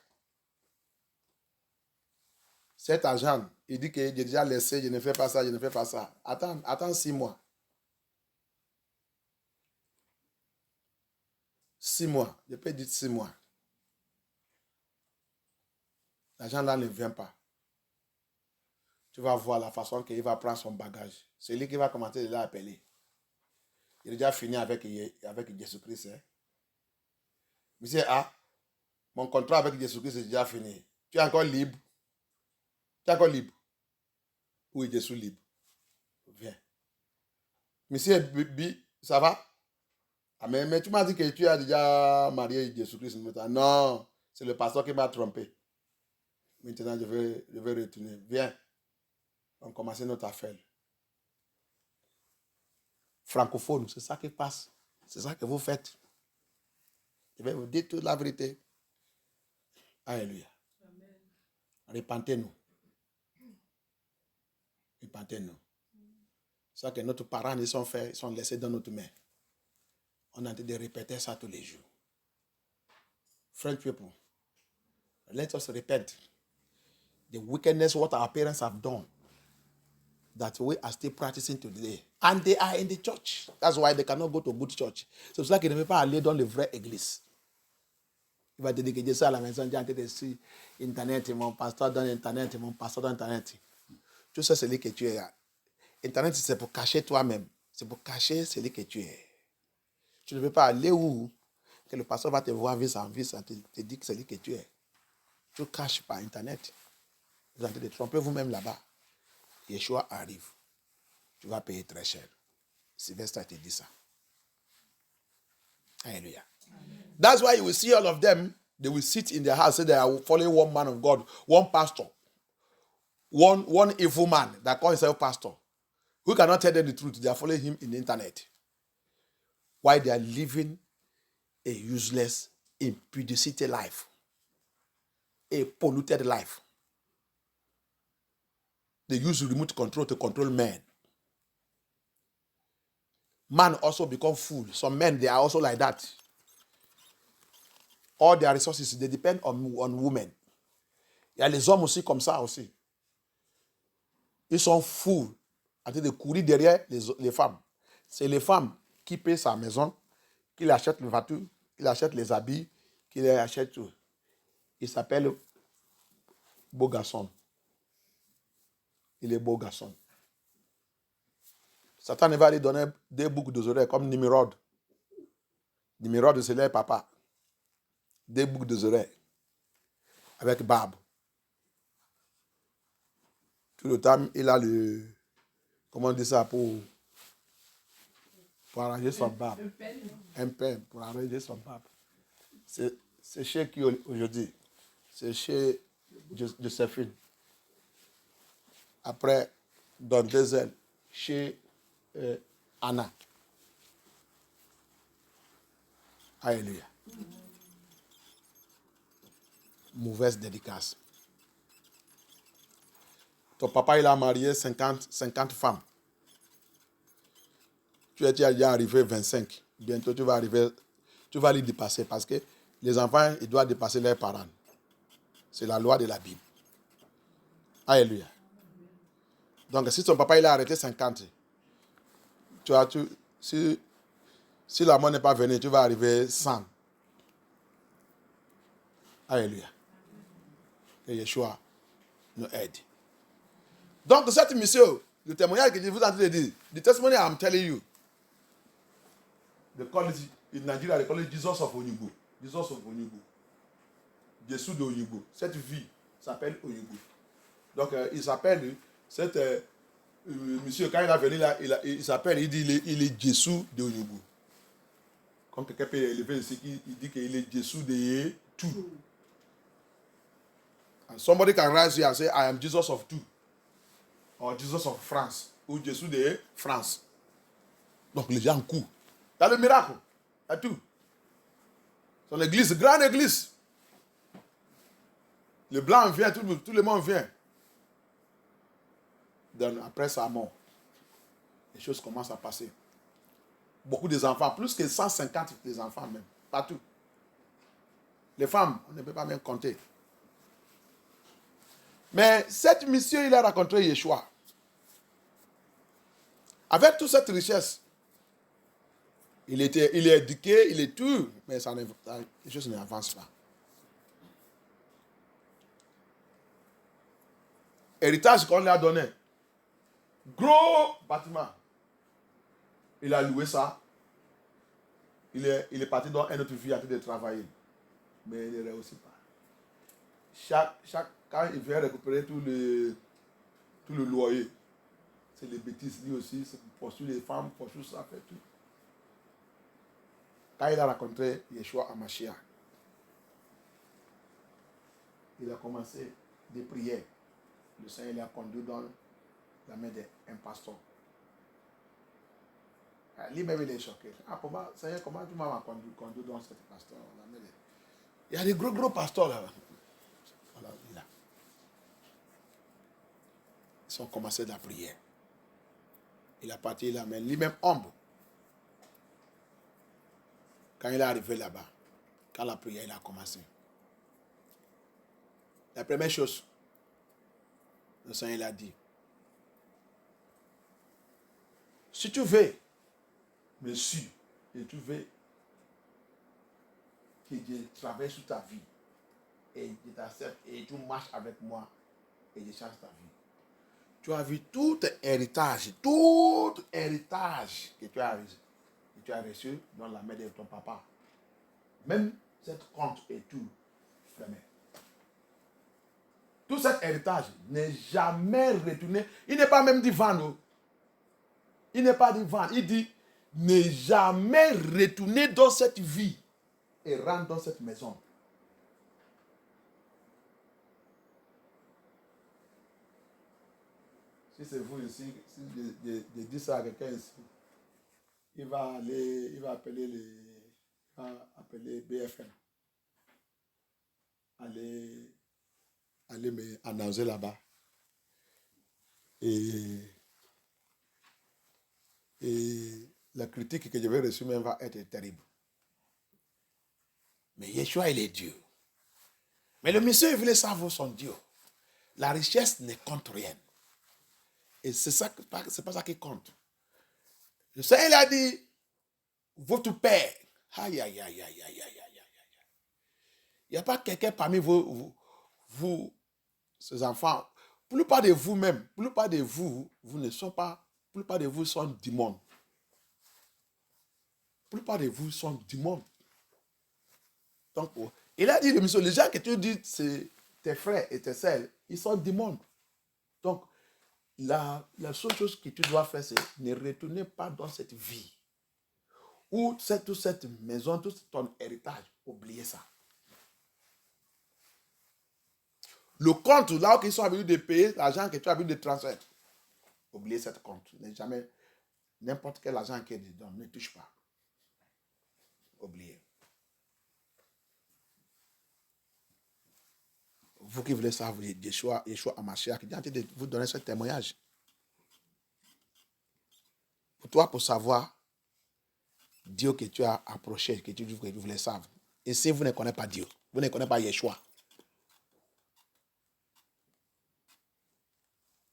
Speaker 1: Cet agent, il dit que j'ai déjà laissé, je ne fais pas ça, je ne fais pas ça. Attends 6 mois. 6 mois. Je peux dire 6 mois. L'agent là ne vient pas. Tu vas voir la façon qu'il va prendre son bagage. C'est lui qui va commencer de l'appeler. Il a déjà fini avec Jésus-Christ. Hein? Monsieur mon contrat avec Jésus-Christ est déjà fini. Tu es encore libre. Tu es encore libre. Oui, je suis libre. Viens. Monsieur Bibi, ça va? Ah, mais tu m'as dit que tu as déjà marié Jésus-Christ. Non, c'est le pasteur qui m'a trompé. Maintenant, je vais retourner. Viens. On commence notre affaire. francophones, c'est ça qui passe. C'est ça que vous faites. Je vais vous dire toute la vérité. Alléluia. Repentez-nous. Repentez-nous. C'est ça que nos parents ils sont laissés dans notre main. On a en train de répéter ça tous les jours. French people, let us repent. The wickedness what our parents have done, that we are still practicing today. And they are in the church. That's why they cannot go to good church. C'est pour ça qu'ils ne peuvent pas aller dans les vraies églises. Il va te dire que Dieu à la maison, Dieu a été sur Internet, mon pasteur dans Internet, mon pasteur dans Internet. Tu sais celui que tu es. Internet, c'est pour cacher toi-même. C'est pour cacher celui que tu es. Tu ne peux pas aller où que le pasteur va te voir vis en vis, te dire que c'est lui que tu es. Tu caches par Internet. Vous êtes en train de tromper vous-même là-bas. Yeshua arrive. Tu vas payer très cher. Sylvestre te dit ça. Alléluia. That's why you will see all of them. They will sit in their house, say they are following one man of God, one pastor, one evil man that calls himself pastor, who cannot tell them the truth. They are following him in the internet. Why they are living a useless, impudicity life, a polluted life. They use remote control to control men. Man also become fool. Some men, they are also like that. All their resources, they depend on women. Il y a les hommes aussi comme ça aussi. Ils sont fous en train de courir derrière les femmes. C'est les femmes qui paient sa maison, qui lui achètent les voitures, qui lui achètent les habits, qui lui achètent tout. Il s'appelle beau garçon. Il est beau garçon. Satan va lui donner des boucles d'oreilles comme Nimrod. Nimrod, c'est leur papa. Des boucles d'oreilles avec barbe. Tout le temps, il a le... Comment on dit ça pour arranger son barbe. Un peigne pour arranger son barbe. C'est chez qui aujourd'hui? C'est chez Joséphine. Après, dans 2 ailes, chez Anna. Alléluia. Mauvaise dédicace. Ton papa, il a marié 50 femmes. Tu es déjà arrivé 25. Bientôt, tu vas les dépasser parce que les enfants, ils doivent dépasser leurs parents. C'est la loi de la Bible. Alléluia. Donc, si ton papa, il a arrêté 50, si la mort n'est pas venue, tu vas arriver 100. Alléluia. Que Yeshua nous aide. Donc, cette mission, le témoignage que je vous ai entendu dire, the testimony I'm telling you, they call it, in Nigeria, they call it Jesus of Onyigbo. Jesus of Onyigbo. Jésus de Onyigbo. Cette vie s'appelle Onyigbo. Donc, il s'appelle, monsieur, quand il est venu là, il s'appelle, il dit, il est Jésus de Onyigbo. Comme quelqu'un peut élever ici, il dit qu'il est Jésus de tout. And somebody can rise here and say, I am Jesus of two. Or Jesus of France. Ou Jésus de France. Donc les gens courent. Il y a le miracle. Il y a tout. C'est l'église, grande église. Le blanc vient, tout le monde vient. Donc, après sa mort, les choses commencent à passer. Beaucoup des enfants, plus que 150 des enfants même, partout. Les femmes, on ne peut pas même compter. Mais cette mission, il a rencontré Yeshua. Avec toute cette richesse, il est éduqué, il est tout, mais les choses n'avancent pas. Héritage qu'on lui a donné. Gros bâtiment. Il a loué ça. Il est parti dans une autre vie en train de travailler. Mais il ne réussit pas. Quand il vient récupérer tout le loyer, c'est les bêtises. Lui aussi, c'est pour poursuivre les femmes, poursuivre ça, fait tout. Quand il a rencontré Yeshua Hamashiach, il a commencé des prières. Le Seigneur l'a conduit dans la main d'un pasteur. Lui-même, il est choqué. Ah, Seigneur, comment tu m'as conduit dans cette pasteur? Il y a des gros pasteurs là. Voilà, là. Ils ont commencé la prière. Il a parti là, mais lui-même humble. Quand il est arrivé là-bas, quand la prière il a commencé, la première chose, le Seigneur il a dit, si tu veux me suivre et tu veux que je travaille sur ta vie et je t'accepte et tu marches avec moi et je change ta vie, tu as vu tout héritage que tu as reçu dans la main de ton papa. Même cette compte et tout, fermé. Tout cet héritage n'est jamais retourné. Il n'est pas même dit vendre. Il n'est pas dit vendre. Il dit ne jamais retourner dans cette vie et rentrer dans cette maison. Si c'est vous ici, si je dis ça à quelqu'un ici, il va appeler BFM. Aller me annoncer là-bas. Et la critique que je vais reçu même va être terrible. Mais Yeshua, il est Dieu. Mais le monsieur, il voulait savoir son Dieu. La richesse ne compte rien. Et c'est pas ça qui compte. Le Seigneur, il a dit, votre père, aïe, aïe, aïe, aïe, aïe, aïe, aïe, aïe. Il n'y a pas quelqu'un parmi vous, ces enfants, plupart de vous-même, plupart de vous ne sont pas, plupart de vous sont du monde. Plupart de vous sont du monde. Donc, il a dit, monsieur, les gens que tu dis, c'est tes frères et tes sœurs, ils sont du monde. Donc, la seule chose que tu dois faire, c'est ne retourner pas dans cette vie. Ou toute cette maison, tout ton héritage, oubliez ça. Le compte, là où ils sont habitués de payer, l'argent que tu as habitué de transférer, oubliez cette compte. Ne jamais, n'importe quel argent qui est dedans, ne touche pas. Oubliez. Vous qui voulez savoir Yeshua HaMashiach, j'ai envie de vous donner ce témoignage. Pour toi, pour savoir Dieu que tu as approché, que tu voulais savoir. Et si vous ne connaissez pas Dieu, vous ne connaissez pas Yeshua,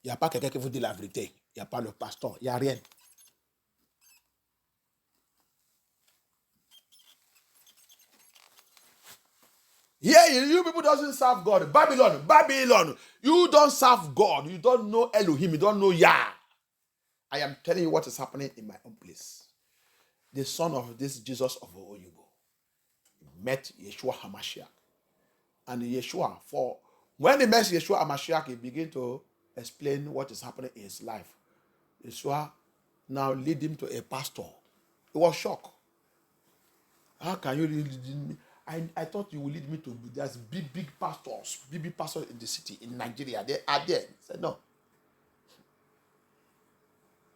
Speaker 1: il n'y a pas quelqu'un qui vous dit la vérité. Il n'y a pas le pasteur, il n'y a rien. Yeah, you people don't serve God. Babylon. You don't serve God. You don't know Elohim. You don't know Yah. I am telling you what is happening in my own place. The son of this Jesus of Oyubo met Yeshua HaMashiach. And Yeshua, when he met Yeshua HaMashiach, he began to explain what is happening in his life. Yeshua now lead him to a pastor. He was shocked. How can you lead me? I thought you would lead me to there's big pastors in the city, in Nigeria. They are there. He said, no.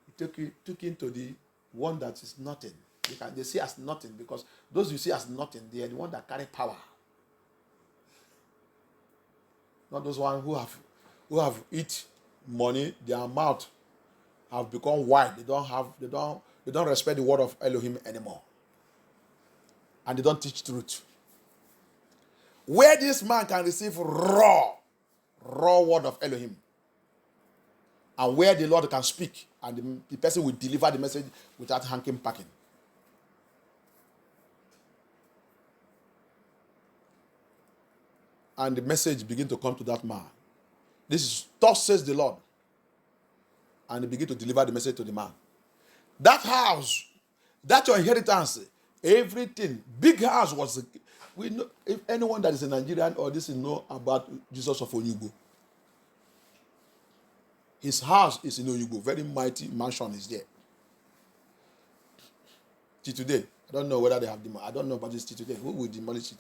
Speaker 1: He took him to the one that is nothing. They see as nothing because those you see as nothing, they are the one that carry power. Not those ones who have eat money, their mouth have become wide. They don't respect the word of Elohim anymore. And they don't teach truth. Where this man can receive raw word of Elohim, and where the Lord can speak, and the person will deliver the message without hanking packing. And the message begin to come to that man. This is thus says the Lord. And he begin to deliver the message to the man. That house, that your inheritance, everything, big house was. We know if anyone that is a Nigerian or this is know about Jesus of Oyubo. His house is in Oyubo, very mighty mansion is there. Till today, I don't know whether they have demolished. I don't know about this till today. Who will demolish it?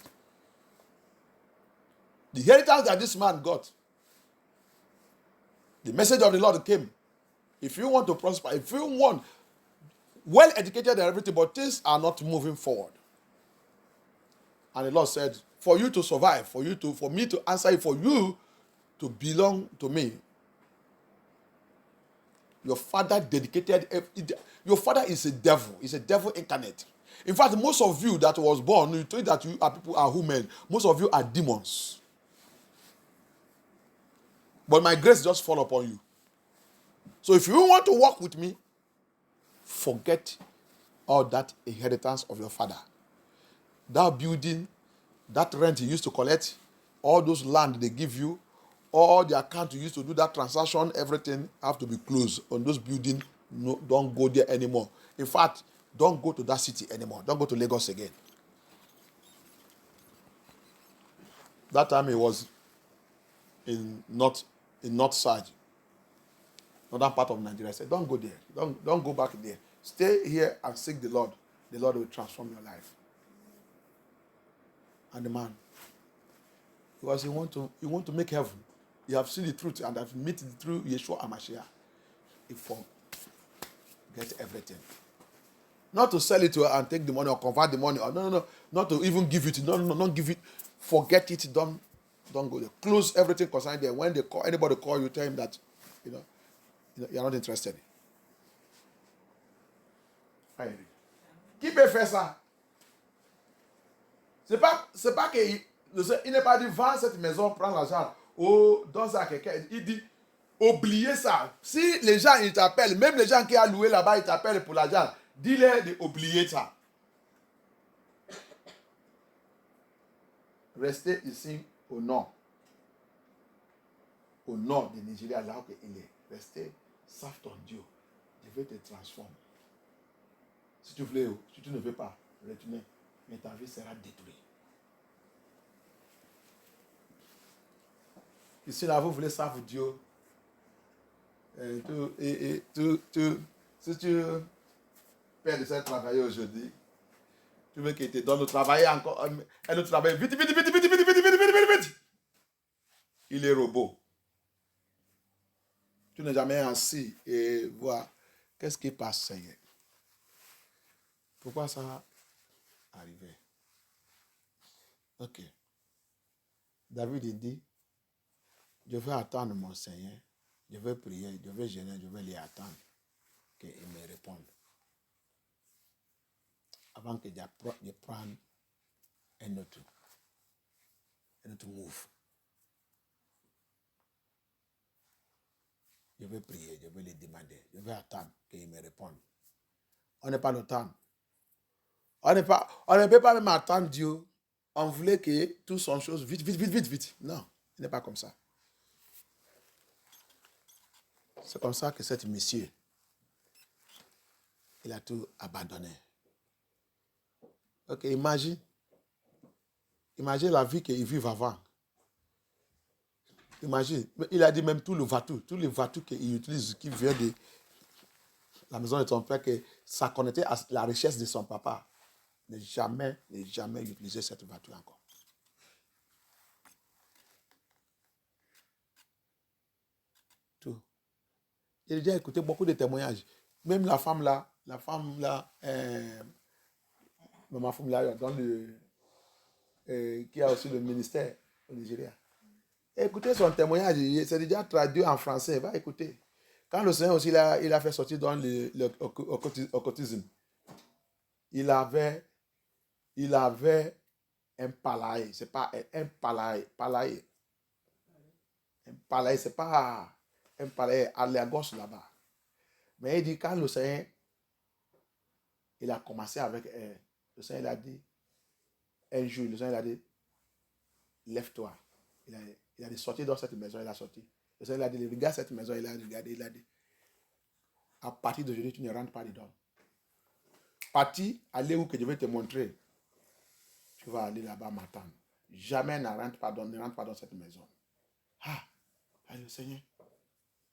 Speaker 1: The inheritance that this man got, the message of the Lord came. If you want to prosper, if you want, well educated and everything, but things are not moving forward. And the Lord said, for you to survive, for me to answer you, for you to belong to me, your father your father is a devil. He's a devil incarnate. In fact, most of you that was born, you think that you are people are human. Most of you are demons. But my grace just fall upon you. So if you want to walk with me, forget all that inheritance of your father. That building, that rent you used to collect, all those land they give you, all the account you used to do that transaction, everything have to be closed on those buildings. No, don't go there anymore. In fact, don't go to that city anymore. Don't go to Lagos again. That time he was in north side, northern part of Nigeria. I said, don't go there. Don't go back there. Stay here and seek the Lord. The Lord will transform your life. And the man, because he want to make heaven. You have seen the truth and have met the truth, Yeshua HaMashiach. He forget everything. Not to sell it to her and take the money or convert the money. Or no. Not to even give it. No, don't give it. Forget it. Don't go there. Close everything concerning there. When anybody call you, tell him that you're not interested. Qui peut faire ça? C'est pas que il n'est pas dit vends cette maison, prends l'argent. Oh, donne ça à quelqu'un. Il dit oubliez ça. Si les gens ils t'appellent, même les gens qui ont loué là-bas, ils t'appellent pour l'argent, dis-leur d'oublier ça. Restez ici au nord. Au nord de Nigeria, là où il est. Restez, savent ton Dieu. Je vais te transformer. Si tu veux, si tu ne veux pas retourner, mais ta vie sera détruite. Ici, là, vous voulez savoir Dieu. Si tu perds de faire travailler aujourd'hui, tu veux qu'il te donne le travail encore, un autre travail, vite. Il est robot. Tu n'es jamais assis et voir qu'est-ce qui passe, Seigneur. Pourquoi ça arrivait? Ok. David dit, je vais attendre mon Seigneur, je vais prier, je vais gêner, je vais les attendre qu'il me réponde. Avant que je prenne un autre move. Je vais prier, je vais les demander, je vais attendre qu'il me réponde. On n'est pas le temps. On ne peut pas même attendre Dieu. On voulait que tout soit chose vite. Non, il n'est pas comme ça. C'est comme ça que cet monsieur, il a tout abandonné. Ok, imagine la vie qu'il vit avant. Imagine, il a dit même tous les voitures qu'il utilise, qui viennent de la maison de son père, que ça connectait à la richesse de son papa. Ne jamais utiliser cette voiture encore. Tout. J'ai déjà écouté beaucoup de témoignages. Même la femme là, ma femme là, qui a aussi le ministère au Nigeria. Écoutez son témoignage, c'est déjà traduit en français, va écouter. Quand le Seigneur aussi il a fait sortir dans l'occultisme, il avait un palais, c'est pas un palais. Un palais, c'est pas un palais à la gauche là-bas. Mais il dit, quand le Seigneur, il a commencé avec, le Seigneur il a dit, un jour, le Seigneur il a dit, lève-toi. Il a dit, sortir dans cette maison, il a sorti. Le Seigneur il a dit, regarde cette maison, il a regardé, il a dit, à partir d'aujourd'hui, tu ne rentres pas dedans. Parti, allez où que je vais te montrer. Tu vas aller là-bas m'attendre. Jamais ne rentre pas dans cette maison. Le Seigneur.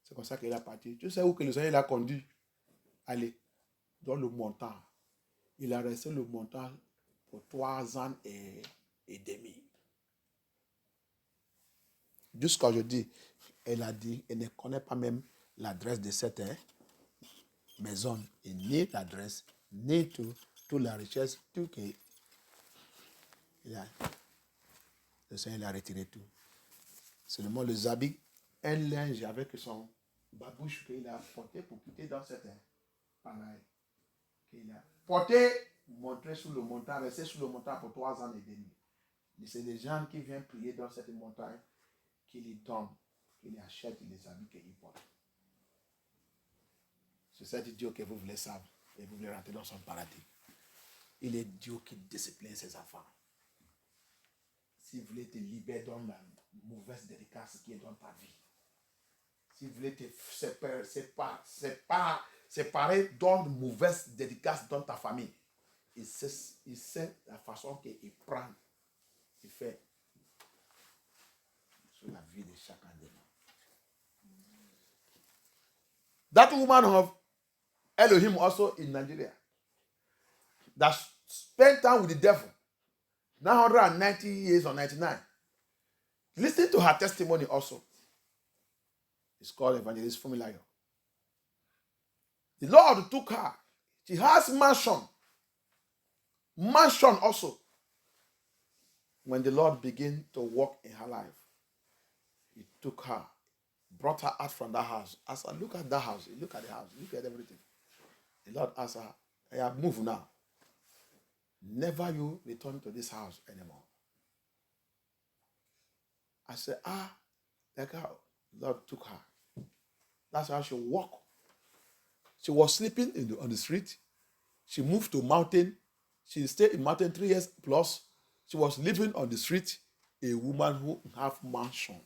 Speaker 1: C'est comme ça qu'il est parti. Tu sais où que le Seigneur l'a conduit? Allez, dans le montant. Il a resté le montant pour 3 ans et demi. Jusqu'à aujourd'hui, elle a dit, elle ne connaît pas même l'adresse de cette maison et ni l'adresse, ni toute la richesse, tout que le Seigneur il a retiré tout. Seulement les habits, un linge avec son babouche qu'il a porté pour quitter dans cette pareil. Qu'il a porté, montré sous le montant, resté sous le montant pour 3 ans et demi. Et c'est des gens qui viennent prier dans cette montagne qui lui donnent, qui lui achètent les habits qu'il porte. C'est cet Dieu que vous voulez savoir et vous voulez rentrer dans son paradis. Il est Dieu qui discipline ses enfants. Si vous voulez te libérer dans la mauvaise dédicace qui est dans ta vie, si vous voulez te séparer dans une mauvaise dédicace dans ta famille, il sait la façon qu'il prend, il fait sur la vie de chacun de nous. That woman of Elohim also in Nigeria that spent time with the devil 990 years or 99. Listen to her testimony also. It's called Evangelist Fumilayo. The Lord took her. She has mansion also. When the Lord began to work in her life, he took her, brought her out from that house. As I look at that house, look at the house, look at everything. The Lord asked her, I have moved now. Never you return to this house anymore. I said, like how the Lord took her. That's how she walked. She was sleeping on the street. She moved to mountain. She stayed in mountain 3 years plus. She was living on the street, a woman who have mansion.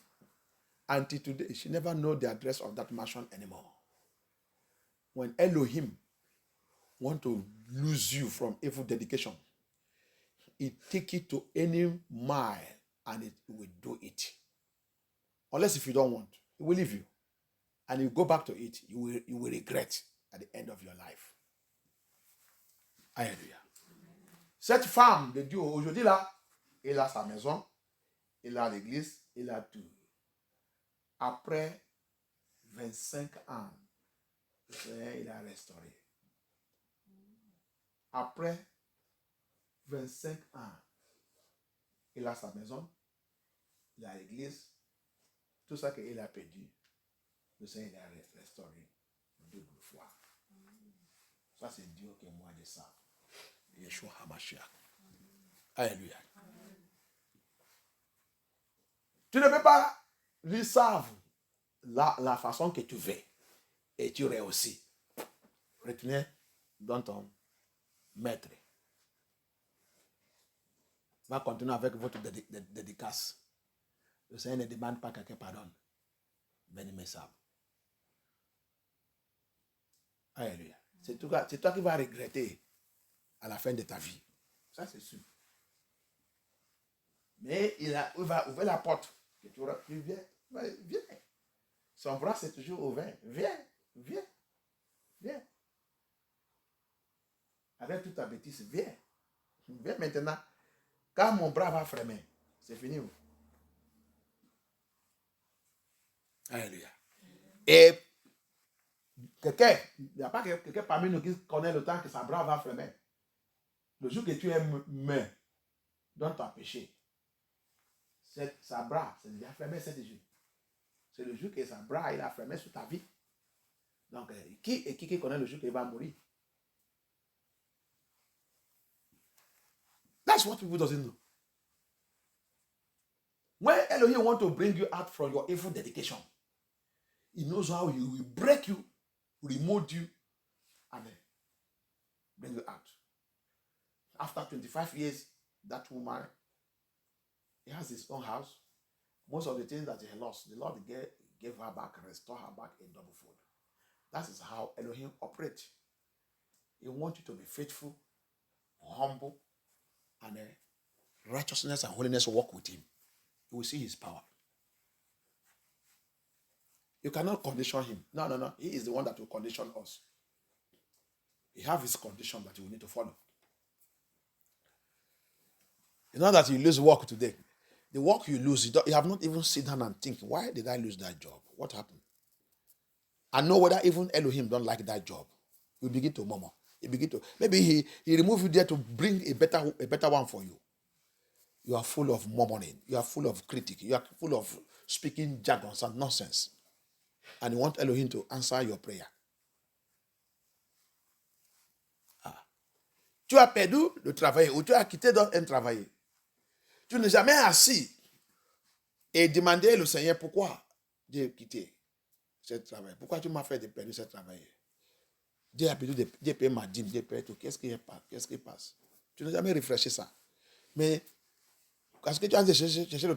Speaker 1: Until today, she never know the address of that mansion anymore. When Elohim want to lose you from evil dedication, he take it to any mile and it will do it. Unless if you don't want, it will leave you. And you go back to it, you will regret at the end of your life. Alléluia. Cette femme de Dieu, aujourd'hui là, elle a sa maison, elle a l'église, elle a tout. Après 25 ans, le Seigneur, il a restauré. Après 25 ans, il a sa maison, il a l'église, tout ça qu'il a perdu, le Seigneur il a restauré 2 fois. Ça, c'est Dieu qui est moi de ça. Yeshua HaMashiach. Alléluia. Tu ne peux pas lui savent la façon que tu veux et tu réussis. Retournez dans ton maître. Va continuer avec votre dédicace. Le Seigneur ne demande pas quelqu'un pardonne. Bien-aimé savent. Alléluia. C'est toi qui vas regretter à la fin de ta vie. Ça, c'est sûr. Mais il va ouvrir la porte. Que tu viens. Viens. Son bras, c'est toujours ouvert. Viens. Avec toute ta bêtise, viens. Viens maintenant. Quand mon bras va fermer, c'est fini. Alléluia. Et quelqu'un, il n'y a pas quelqu'un parmi nous qui connaît le temps que sa bras va fermer. Le jour que tu es mort dans ton péché, sa bras, c'est déjà fermé 7 jours. C'est le jour que sa bras il a fermé sur ta vie. Donc, qui connaît le jour qu'il va mourir? That's what people doesn't know. When Elohim want to bring you out from your evil dedication, he knows how he will break you, remold you, and bring you out. After 25 years, that woman, he has his own house. Most of the things that he lost, the Lord gave her back, restored her back in double fold. That is how Elohim operates. He wants you to be faithful, humble, and righteousness and holiness walk with him. You will see his power. You cannot condition him. No. He is the one that will condition us. He has his condition that you will need to follow. You know that you lose work today. The work you lose, you have not even sit down and think, why did I lose that job? What happened? I know whether even Elohim don't like that job. You begin to murmur. You begin to, maybe he remove you there to bring a better one for you. You are full of murmuring. You are full of critique. You are full of speaking jargons and nonsense. And you want Elohim to answer your prayer. Tu as perdu de travailler ou tu as quitté un travail. Tu n'es jamais assis et demandé au Seigneur pourquoi j'ai quitté ce travail. Pourquoi tu m'as fait de perdre ce travail? Dieu a perdu de payer ma dîme, Dieu paye tout. Qu'est-ce qui passe? Tu n'as jamais réfléchi ça. Mais parce que tu as cherché le